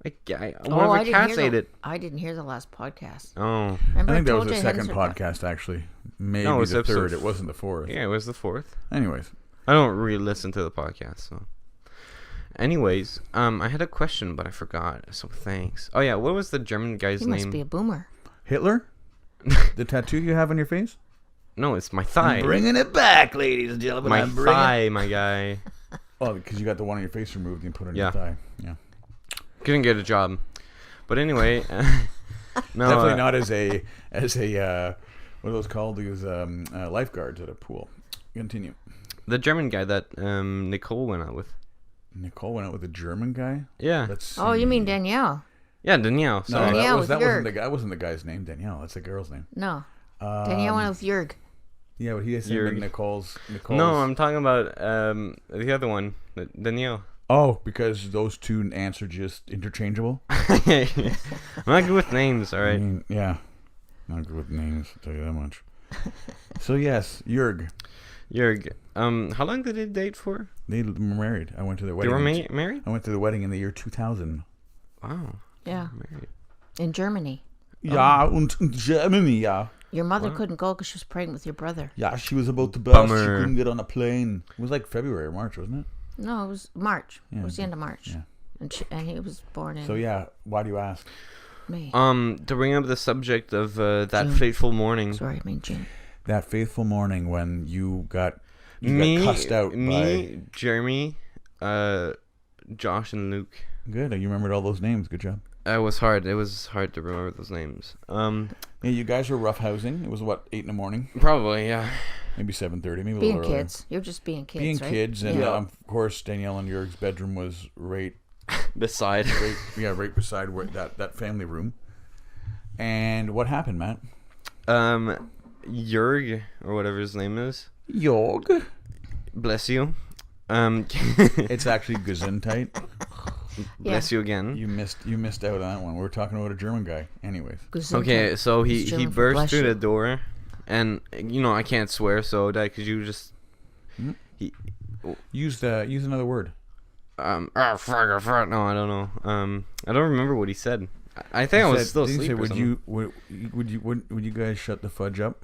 Speaker 2: Like, one
Speaker 3: Oh,
Speaker 2: of
Speaker 3: I
Speaker 2: the
Speaker 3: didn't
Speaker 2: cats
Speaker 3: hear
Speaker 2: ate
Speaker 3: the,
Speaker 2: it.
Speaker 3: I didn't hear the last podcast.
Speaker 2: Oh.
Speaker 3: Remember
Speaker 1: I think that
Speaker 3: told
Speaker 1: was the
Speaker 3: you
Speaker 1: second
Speaker 3: Henderson-
Speaker 1: podcast, actually. Maybe
Speaker 2: No, it was
Speaker 1: the
Speaker 2: episode
Speaker 1: third. It wasn't the fourth.
Speaker 2: Yeah, it was the fourth.
Speaker 1: Anyways,
Speaker 2: I don't really listen to the podcast, so. Anyways, I had a question, but I forgot. So thanks. Oh yeah, what was the German guy's
Speaker 3: He
Speaker 2: name?
Speaker 3: must be a boomer.
Speaker 1: Hitler? The tattoo you have on your face?
Speaker 2: No, it's my thigh.
Speaker 1: Bringing it back, ladies and gentlemen.
Speaker 2: My
Speaker 1: I'm bringing-
Speaker 2: thigh, my guy.
Speaker 1: Oh, because you got the one on your face removed and you put it on
Speaker 2: Yeah.
Speaker 1: your thigh. Yeah.
Speaker 2: Couldn't get a job. But anyway, no,
Speaker 1: Definitely not as a what are those called? These lifeguards at a pool. Continue.
Speaker 2: the German guy that Nicole went out with.
Speaker 1: Nicole went out with a German guy.
Speaker 2: Yeah.
Speaker 1: Let's see.
Speaker 3: Oh, you mean Danielle?
Speaker 2: Yeah, Danielle.
Speaker 1: No,
Speaker 2: Sorry.
Speaker 3: Danielle
Speaker 1: that
Speaker 3: with
Speaker 1: wasn't
Speaker 3: Jörg.
Speaker 1: that wasn't the guy's name. Danielle. That's the girl's name.
Speaker 3: No. Danielle went with Jörg.
Speaker 1: Yeah, but he has
Speaker 2: Jörg.
Speaker 1: Nicole's.
Speaker 2: No, I'm talking about the other one, Danielle.
Speaker 1: Oh, because those two ants are just interchangeable.
Speaker 2: I'm not good with names, all
Speaker 1: I
Speaker 2: right.
Speaker 1: mean, yeah. Not good with names, I'll tell you that much. So yes, Jörg.
Speaker 2: Jörg, how long did they date for?
Speaker 1: They were married. I went to their
Speaker 2: They
Speaker 1: wedding.
Speaker 2: were married?
Speaker 1: I went to the wedding in the year 2000.
Speaker 2: Wow.
Speaker 3: Yeah.
Speaker 2: Married.
Speaker 3: In Germany.
Speaker 1: Ja, und in Germany, ja.
Speaker 3: Your mother
Speaker 2: What?
Speaker 3: couldn't go because she was pregnant with your brother.
Speaker 1: Yeah, she was about to burst. She
Speaker 2: Bummer.
Speaker 1: couldn't get on a plane. It was like February or March, wasn't it?
Speaker 3: No, it was March.
Speaker 1: Yeah,
Speaker 3: It was the end of March.
Speaker 1: yeah.
Speaker 3: And he was born in
Speaker 1: So yeah, why do you ask?
Speaker 3: May.
Speaker 2: To bring up the subject of that
Speaker 3: June.
Speaker 2: fateful morning.
Speaker 3: Sorry, I mean June.
Speaker 1: That faithful morning when you got cussed out by...
Speaker 2: Jeremy, Josh, and Luke.
Speaker 1: Good, you remembered all those names. Good job.
Speaker 2: It was hard. It was hard to remember those names.
Speaker 1: Yeah, you guys were roughhousing. It was what, 8 in the morning?
Speaker 2: Probably, yeah.
Speaker 1: maybe 7:30, maybe a
Speaker 3: Being
Speaker 1: little earlier.
Speaker 3: kids. You're just being kids,
Speaker 1: Being
Speaker 3: right?
Speaker 1: kids, and
Speaker 2: Yeah.
Speaker 1: of course Danielle and Jörg's bedroom was right
Speaker 2: Beside.
Speaker 1: right beside where that family room. And what happened, Matt?
Speaker 2: Jörg, or whatever his name is.
Speaker 1: Jörg.
Speaker 2: Bless you.
Speaker 1: It's actually Gesundheit.
Speaker 2: Bless you again.
Speaker 1: You missed out on that one. We were talking about a German guy. Anyways.
Speaker 3: Gesundheit.
Speaker 2: Okay, so
Speaker 3: It's
Speaker 2: he
Speaker 3: German for
Speaker 2: burst
Speaker 3: bless
Speaker 2: through
Speaker 3: you.
Speaker 2: the door, and I can't swear, so that could you just
Speaker 1: Use another word.
Speaker 2: no, I don't know. I don't remember what he said. I think I was still
Speaker 1: Didn't he
Speaker 2: asleep.
Speaker 1: say, would you guys shut the fudge up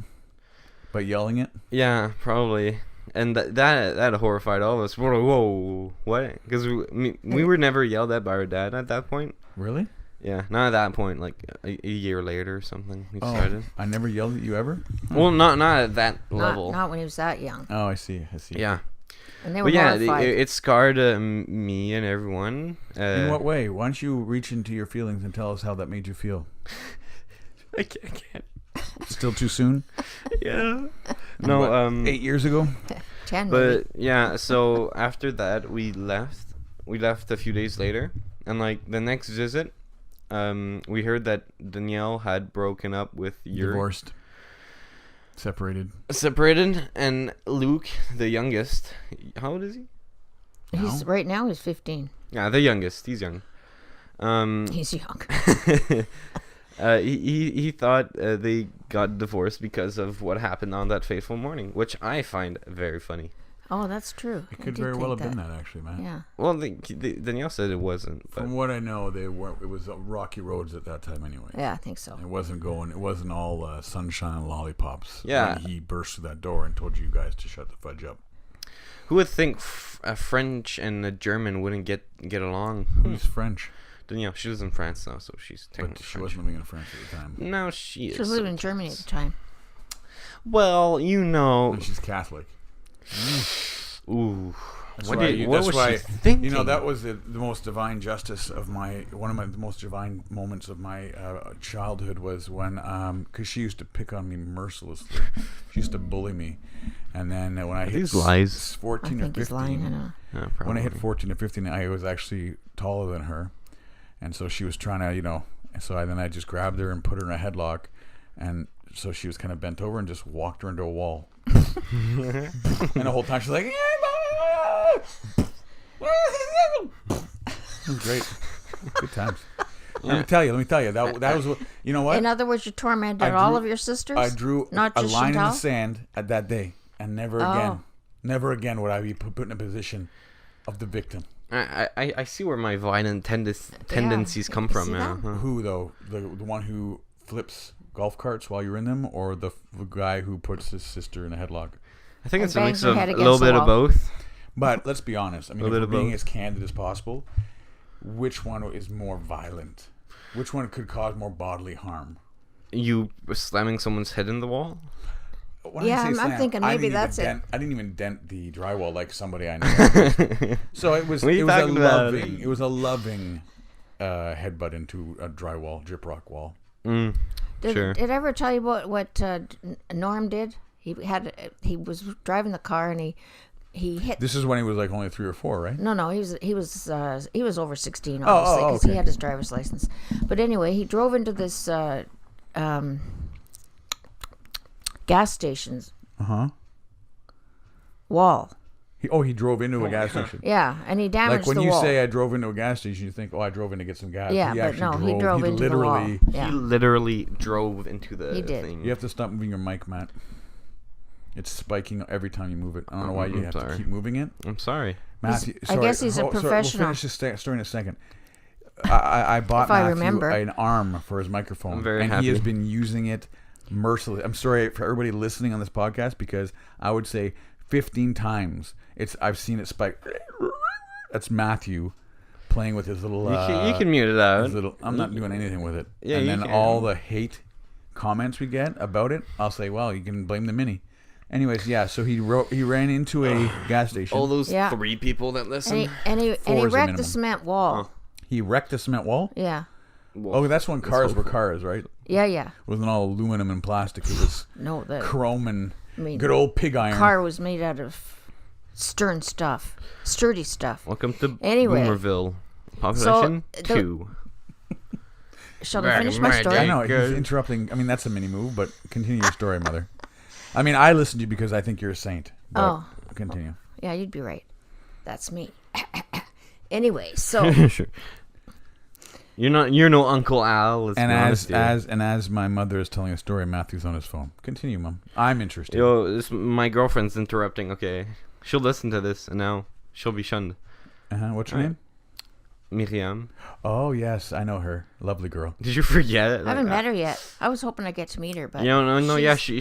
Speaker 1: by yelling it?
Speaker 2: Yeah, probably. And that horrified all of us. We're like, whoa, what? Because we were never yelled at by our dad at that point.
Speaker 1: Really?
Speaker 2: Yeah, not at that point. Like a year later or something, we started.
Speaker 1: I never yelled at you ever?
Speaker 2: Well, not at that level.
Speaker 3: Not when he was that young.
Speaker 1: Oh, I see.
Speaker 2: Yeah,
Speaker 3: And they were
Speaker 2: but yeah,
Speaker 3: horrified.
Speaker 2: it scarred me and everyone.
Speaker 1: In what way? Why don't you reach into your feelings and tell us how that made you feel?
Speaker 2: I can't.
Speaker 1: Still too soon?
Speaker 2: Yeah.
Speaker 1: What,
Speaker 2: No.
Speaker 1: 8 years ago?
Speaker 3: 10 maybe.
Speaker 2: But yeah, so after that we left. We left a few days later, and like the next visit, we heard that Danielle had broken up with Jörg.
Speaker 1: Divorced.
Speaker 2: Separated, and Luke, the youngest, how old is he?
Speaker 3: He's right now he's 15.
Speaker 2: Yeah, the youngest. He's young.
Speaker 3: He's young.
Speaker 2: He thought they got divorced because of what happened on that fateful morning, which I find very funny.
Speaker 3: Oh, that's true.
Speaker 1: It
Speaker 3: I
Speaker 1: could
Speaker 3: did
Speaker 1: very well have
Speaker 3: think
Speaker 1: been that, actually, man.
Speaker 3: Yeah.
Speaker 2: Well, Danielle said it wasn't. But
Speaker 1: From what I know, they weren't. It was rocky roads at that time, anyway.
Speaker 3: Yeah, I think so.
Speaker 1: It wasn't all sunshine and lollipops.
Speaker 2: Yeah.
Speaker 1: When he burst through that door and told you guys to shut the fudge up.
Speaker 2: who would think a French and a German wouldn't get along?
Speaker 1: Who's French?
Speaker 2: Danielle, she was in France now, so she's
Speaker 1: But
Speaker 2: technically
Speaker 1: she
Speaker 2: French.
Speaker 1: wasn't living in France at the time.
Speaker 2: No, she is.
Speaker 3: She was living in Germany at the time.
Speaker 2: Well, you know.
Speaker 1: And she's Catholic.
Speaker 2: Ooh.
Speaker 1: That's
Speaker 2: What
Speaker 1: why
Speaker 2: did-
Speaker 1: you-
Speaker 2: what
Speaker 1: that's
Speaker 2: was
Speaker 1: why,
Speaker 2: she thinking?
Speaker 1: You know, that was the most divine justice of one of the most divine moments of my childhood was when, because she used to pick on me mercilessly. She used to bully me. And then when I hit
Speaker 2: these lies?
Speaker 1: 14
Speaker 3: I
Speaker 1: or
Speaker 3: think he's
Speaker 1: 15,
Speaker 3: lying. I know.
Speaker 2: Yeah,
Speaker 1: when I hit
Speaker 2: probably.
Speaker 1: 14 or 15, I was actually taller than her. And so she was trying to, then I just grabbed her and put her in a headlock. And so she was kind of bent over and just walked her into a wall. And the whole time she's like, it was great. Good times. Let me tell you, that was what, you know what?
Speaker 3: In other words, you tormented
Speaker 1: I
Speaker 3: all
Speaker 1: drew-
Speaker 3: of your sisters?
Speaker 1: I drew
Speaker 3: Not
Speaker 1: a
Speaker 3: just
Speaker 1: line in the
Speaker 3: Chantal?
Speaker 1: sand at that day, and
Speaker 3: Oh.
Speaker 1: never again would I be put in a position of the victim.
Speaker 2: I see where my violent tendencies come
Speaker 3: you
Speaker 2: from
Speaker 3: see
Speaker 2: now.
Speaker 3: that?
Speaker 2: Huh?
Speaker 1: Who though? The one who flips golf carts while you're in them, or the guy who puts his sister in a headlock?
Speaker 2: I think
Speaker 3: And
Speaker 2: it's a
Speaker 3: bangs
Speaker 2: mix
Speaker 3: her
Speaker 2: of
Speaker 3: head
Speaker 2: a
Speaker 3: against
Speaker 2: little
Speaker 3: the
Speaker 2: bit of
Speaker 3: wall.
Speaker 2: both.
Speaker 1: But let's be honest. I mean, if
Speaker 2: bit
Speaker 1: we're
Speaker 2: of
Speaker 1: being
Speaker 2: both.
Speaker 1: as candid as possible, which one is more violent? Which one could cause more bodily harm?
Speaker 2: You slamming someone's head in the wall?
Speaker 1: When
Speaker 3: Yeah,
Speaker 1: I say
Speaker 3: I'm
Speaker 1: slam,
Speaker 3: thinking
Speaker 1: I
Speaker 3: maybe
Speaker 1: didn't even
Speaker 3: that's it.
Speaker 1: I didn't even dent the drywall like somebody I know. So it was
Speaker 2: What are you
Speaker 1: a
Speaker 2: talking about?
Speaker 1: loving headbutt into a drywall, gyprock wall.
Speaker 2: Mm, sure.
Speaker 3: Did I ever tell you what Norm did? He was driving the car and he hit.
Speaker 1: This is when he was like only 3 or 4, right?
Speaker 3: No, he was over 16 obviously because
Speaker 1: okay.
Speaker 3: he had his driver's license. But anyway, he drove into this gas station's wall.
Speaker 1: He drove into a gas station.
Speaker 3: Yeah, and he damaged
Speaker 1: Like when
Speaker 3: the
Speaker 1: you
Speaker 3: wall.
Speaker 1: say I drove into a gas station, you think, I drove in to get some gas.
Speaker 3: Yeah,
Speaker 1: he
Speaker 3: but
Speaker 1: actually
Speaker 3: no, he drove into the wall.
Speaker 1: literally.
Speaker 3: Yeah.
Speaker 2: He literally drove into the
Speaker 3: He did.
Speaker 2: thing.
Speaker 1: You have to stop moving your mic, Matt. It's spiking every time you move it. I don't know why you
Speaker 2: I'm
Speaker 1: have
Speaker 2: sorry.
Speaker 1: to keep moving it.
Speaker 2: I'm sorry.
Speaker 1: Matthew,
Speaker 3: I guess he's a
Speaker 1: Sorry,
Speaker 3: professional.
Speaker 1: we'll finish this story in a second. I bought
Speaker 3: If I
Speaker 1: Matthew
Speaker 3: remember.
Speaker 1: an arm for his microphone,
Speaker 2: I'm very
Speaker 1: and he has
Speaker 2: happy.
Speaker 1: been using it mercilessly. I'm sorry for everybody listening on this podcast because I would say 15 times I've seen it spike. That's Matthew playing with his little.
Speaker 2: You can mute it out.
Speaker 1: his little. I'm not doing anything with it.
Speaker 2: Yeah,
Speaker 1: and
Speaker 2: you
Speaker 1: then
Speaker 2: can.
Speaker 1: all the hate comments we get about it, I'll say, well, you can blame the Minnie. Anyways, yeah. So he ran into a gas station.
Speaker 2: All those
Speaker 3: Yeah.
Speaker 2: 3 people that listen.
Speaker 3: and he
Speaker 1: Four is the
Speaker 3: wrecked the
Speaker 1: minimum.
Speaker 3: cement wall.
Speaker 1: He wrecked the cement wall.
Speaker 3: Yeah,
Speaker 1: Oh, that's when cars were cars, right?
Speaker 3: yeah.
Speaker 1: It wasn't all aluminum and plastic. It was
Speaker 3: No,
Speaker 1: chrome and
Speaker 3: I mean,
Speaker 1: Good old pig iron.
Speaker 3: car was made out of sturdy stuff.
Speaker 2: Welcome to
Speaker 3: Anyway.
Speaker 2: Boomerville. Population
Speaker 3: So,
Speaker 2: 2.
Speaker 3: Shall I finish my
Speaker 1: I
Speaker 3: story?
Speaker 1: know, he's interrupting. I mean, that's a mini move, but continue your story, Mother. I mean, I listen to you because I think you're a saint. But continue.
Speaker 3: Yeah, you'd be right. That's me. Anyway, so
Speaker 2: Sure. You're no Uncle Al. Let's
Speaker 1: And
Speaker 2: be honest here.
Speaker 1: as my mother is telling a story, Matthew's on his phone. Continue, Mom. I'm interested.
Speaker 2: My girlfriend's interrupting. Okay, she'll listen to this, and now she'll be shunned.
Speaker 1: What's her name?
Speaker 2: Miriam.
Speaker 1: Oh yes, I know her. Lovely girl.
Speaker 2: Did you forget?
Speaker 3: I haven't met her yet. I was hoping I'd get to meet her, but
Speaker 2: No. Yeah, she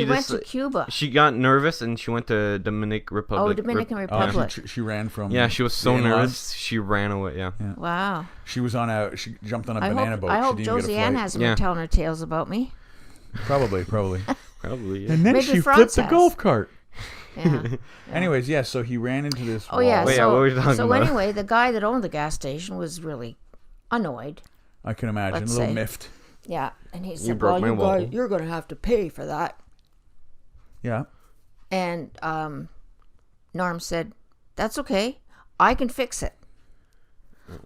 Speaker 3: went
Speaker 2: just,
Speaker 3: to Cuba.
Speaker 2: She got nervous and she went to Dominican Republic.
Speaker 3: Dominican
Speaker 1: Oh,
Speaker 3: Republic.
Speaker 1: she ran from.
Speaker 2: Yeah, she was so
Speaker 1: the in-laws.
Speaker 2: nervous. She ran away. Yeah.
Speaker 3: Wow.
Speaker 1: She jumped on a
Speaker 3: I
Speaker 1: banana boat.
Speaker 3: I
Speaker 1: She
Speaker 3: hope
Speaker 1: didn't
Speaker 3: Josie
Speaker 1: get a
Speaker 3: Ann
Speaker 1: flight.
Speaker 3: hasn't been telling her tales about me.
Speaker 1: Probably.
Speaker 2: Probably. Yeah.
Speaker 1: And then
Speaker 3: Maybe
Speaker 1: she
Speaker 3: France
Speaker 1: flipped the
Speaker 3: has.
Speaker 1: golf cart.
Speaker 3: Yeah.
Speaker 1: Anyways, yes. So he ran into this.
Speaker 3: Oh yeah.
Speaker 1: wall.
Speaker 2: Wait,
Speaker 3: So,
Speaker 2: what were you talking
Speaker 3: so
Speaker 2: about?
Speaker 3: anyway, the guy that owned the gas station was really annoyed.
Speaker 1: I can imagine.
Speaker 3: Let's
Speaker 1: a little
Speaker 3: say.
Speaker 1: miffed.
Speaker 3: Yeah, and he said,
Speaker 2: broke
Speaker 3: "Well,
Speaker 2: my wall."
Speaker 3: you're going to have to pay for that."
Speaker 1: Yeah.
Speaker 3: And Norm said, "That's okay. I can fix it.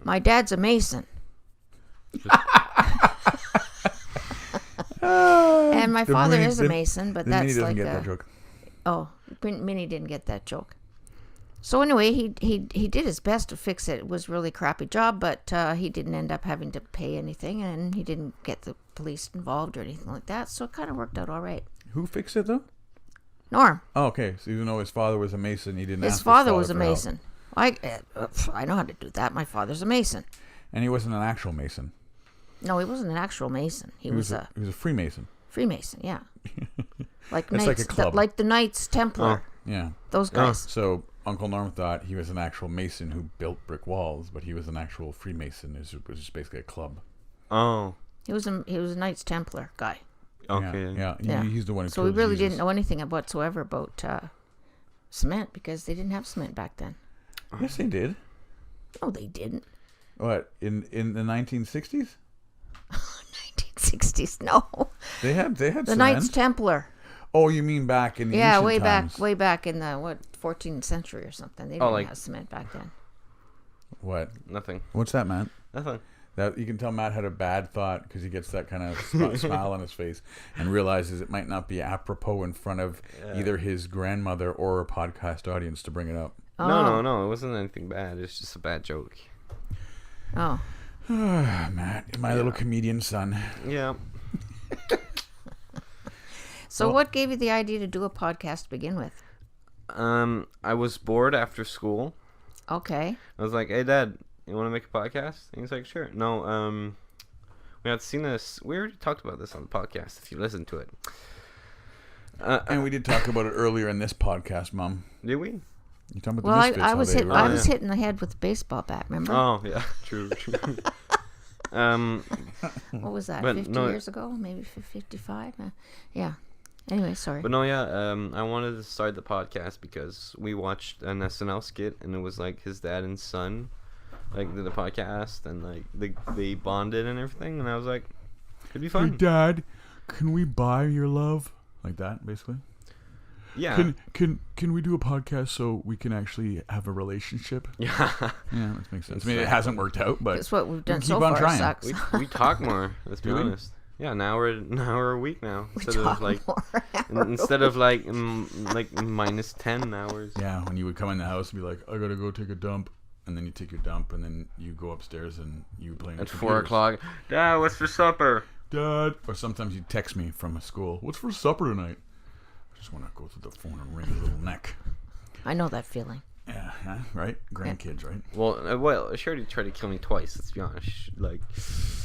Speaker 3: My dad's a mason." And my father is a mason, but
Speaker 1: Minnie
Speaker 3: that's
Speaker 1: doesn't
Speaker 3: like
Speaker 1: get that joke.
Speaker 3: Oh, Minnie didn't get that joke. So anyway, he did his best to fix it. It was a really crappy job, but he didn't end up having to pay anything, and he didn't get the police involved or anything like that. So it kind of worked out all right.
Speaker 1: Who fixed it though?
Speaker 3: Norm,
Speaker 1: Oh, okay. So even though his father was a mason, he didn't.
Speaker 3: his
Speaker 1: ask
Speaker 3: father was a
Speaker 1: for help.
Speaker 3: mason. I know how to do that. My father's a mason.
Speaker 1: And he wasn't an actual mason.
Speaker 3: No, he wasn't an actual mason. He was a
Speaker 1: He was a Freemason.
Speaker 3: Freemason. Yeah, like
Speaker 1: It's
Speaker 3: Knights,
Speaker 1: like a club.
Speaker 3: like the Knights Templar.
Speaker 1: Yeah.
Speaker 3: Those guys.
Speaker 1: So Uncle Norm thought he was an actual mason who built brick walls, but he was an actual Freemason. It was just basically a club.
Speaker 2: Oh.
Speaker 3: He was a Knights Templar guy.
Speaker 2: Okay.
Speaker 1: Yeah.
Speaker 3: Yeah.
Speaker 1: He's the one who.
Speaker 3: So we
Speaker 1: killed
Speaker 3: really
Speaker 1: Jesus.
Speaker 3: didn't know anything whatsoever about cement because they didn't have cement back then.
Speaker 1: Yes, they did.
Speaker 3: No, they didn't.
Speaker 1: What in the 1960s?
Speaker 3: 1960s, no.
Speaker 1: They had
Speaker 3: The
Speaker 1: cement.
Speaker 3: Knights Templar.
Speaker 1: Oh, you mean back in the
Speaker 3: Yeah,
Speaker 1: ancient times.
Speaker 3: way back in the 14th century or something. They didn't have cement back then.
Speaker 1: What?
Speaker 2: Nothing.
Speaker 1: What's that, Matt?
Speaker 2: Nothing.
Speaker 1: That you can tell Matt had a bad thought because he gets that kind of smile on his face and realizes it might not be apropos in front of either his grandmother or a podcast audience to bring it up.
Speaker 3: Oh.
Speaker 2: No. It wasn't anything bad. It's just a bad joke.
Speaker 3: Oh.
Speaker 1: Matt, my little comedian son.
Speaker 2: Yeah.
Speaker 3: So what gave you the idea to do a podcast to begin with?
Speaker 2: I was bored after school.
Speaker 3: Okay.
Speaker 2: I was like, "Hey, Dad, you want to make a podcast?" And he's like, "Sure." No, we had seen this. We already talked about this on the podcast. If you listen to it,
Speaker 1: And we did talk about it earlier in this podcast, Mom.
Speaker 2: did we?
Speaker 1: You talking about
Speaker 3: Well,
Speaker 1: the Misfits?
Speaker 3: I
Speaker 1: how
Speaker 3: was
Speaker 1: they
Speaker 3: hit.
Speaker 1: were-
Speaker 3: I was hit in the head with a baseball bat. Remember?
Speaker 2: Oh, yeah, true.
Speaker 3: What was that?
Speaker 2: But
Speaker 3: 50
Speaker 2: no-
Speaker 3: years ago? Maybe 55? Yeah. Anyway, sorry.
Speaker 2: But no, yeah, I wanted to start the podcast because we watched an SNL skit and it was like his dad and son, like did the podcast and like they bonded and everything, and I was like, it'd be
Speaker 1: Hey,
Speaker 2: fun.
Speaker 1: Dad, can we buy your love? Like that, basically.
Speaker 2: Yeah.
Speaker 1: Can we do a podcast so we can actually have a relationship?
Speaker 2: Yeah.
Speaker 1: Yeah, that makes sense. I mean, it hasn't worked out, but
Speaker 3: That's what we've done
Speaker 1: keep
Speaker 3: so
Speaker 1: on
Speaker 3: far.
Speaker 1: trying.
Speaker 3: Sucks.
Speaker 2: we talk more. Let's be
Speaker 1: Do we?
Speaker 2: honest. Yeah, an hour a week now
Speaker 3: We
Speaker 2: instead
Speaker 3: talk
Speaker 2: of like
Speaker 3: more.
Speaker 2: instead of like minus 10 hours.
Speaker 1: yeah, when you would come in the house and be like, I gotta go take a dump, and then you take your dump, and then you go upstairs and you play on
Speaker 2: At
Speaker 1: your
Speaker 2: 4
Speaker 1: computers.
Speaker 2: o'clock, Dad, what's for supper?
Speaker 1: Dad. Or sometimes you text me from school. What's for supper tonight? I just want to go to the phone and wring his little neck.
Speaker 3: I know that feeling.
Speaker 1: Yeah, right? Grandkids, right?
Speaker 2: Well, she already tried to kill me twice. Let's be honest. Like,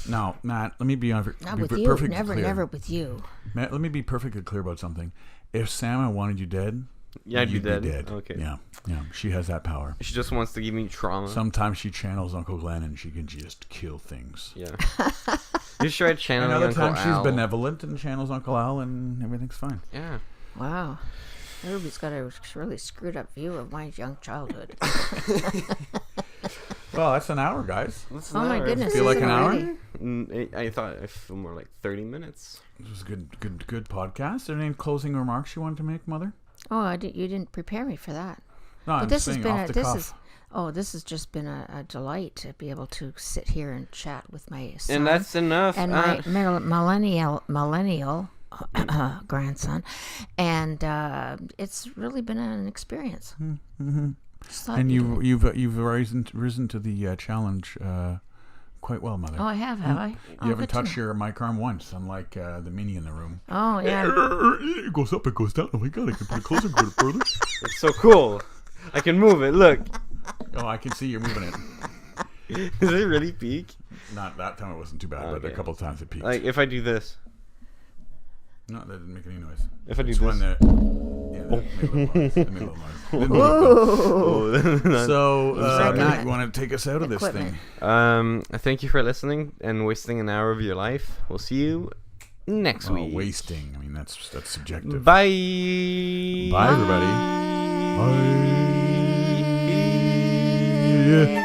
Speaker 1: Now, Matt, let me be
Speaker 3: Not with you.
Speaker 1: perfectly
Speaker 3: Never,
Speaker 1: clear.
Speaker 3: never with you.
Speaker 1: Matt, let me be perfectly clear about something. If Samma wanted you dead,
Speaker 2: yeah, I'd be
Speaker 1: you'd
Speaker 2: dead. Okay.
Speaker 1: Yeah, she has that power.
Speaker 2: She just wants to give me trauma.
Speaker 1: Sometimes she channels Uncle Glenn and she can just kill things.
Speaker 2: Yeah. You should try channeling
Speaker 1: Another
Speaker 2: Uncle
Speaker 1: time she's
Speaker 2: Al.
Speaker 1: benevolent and channels Uncle Al and everything's fine.
Speaker 2: Yeah.
Speaker 3: Wow. Everybody's got a really screwed up view of my young childhood.
Speaker 1: Well, that's an hour, guys.
Speaker 2: That's
Speaker 3: Oh my goodness!
Speaker 1: Feel like
Speaker 3: is it
Speaker 1: an hour?
Speaker 3: already?
Speaker 2: I thought I feel more like 30 minutes.
Speaker 1: This was a good podcast. Is there any closing remarks you wanted to make, Mother?
Speaker 3: Oh, you didn't prepare me for that.
Speaker 1: No, I'm
Speaker 3: But this
Speaker 1: saying
Speaker 3: has been
Speaker 1: off the cuff.
Speaker 3: this has just been a delight to be able to sit here and chat with my son
Speaker 2: And that's enough.
Speaker 3: and my millennial grandson, and it's really been an experience.
Speaker 1: Mm-hmm.
Speaker 3: Just thought
Speaker 1: And
Speaker 3: you'd-
Speaker 1: you've risen to the challenge quite well, Mother.
Speaker 3: Oh, I have I?
Speaker 1: You haven't touched your mic arm once, unlike the Minnie in the room.
Speaker 3: Oh yeah.
Speaker 1: It goes up, it goes down. Oh my god, I can put it closer, put it further.
Speaker 2: It's so cool. I can move it. Look.
Speaker 1: Oh, I can see you're moving it.
Speaker 2: Does it really peak?
Speaker 1: Not that time, it wasn't too bad, but a
Speaker 2: Okay.
Speaker 1: couple of times it peaked.
Speaker 2: Like if I do this.
Speaker 1: No, that didn't make any noise.
Speaker 2: If I do
Speaker 1: It's
Speaker 2: this.
Speaker 1: when the yeah, that made a little noise. That made a little noise. Didn't move it,
Speaker 3: Ooh.
Speaker 1: So,
Speaker 3: Exactly.
Speaker 1: Matt, you want to take us out of this
Speaker 3: Equipment.
Speaker 1: thing?
Speaker 2: Thank you for listening and wasting an hour of your life. We'll see you next week.
Speaker 1: Wasting. I mean, that's subjective.
Speaker 2: Bye.
Speaker 1: Bye, everybody. Bye.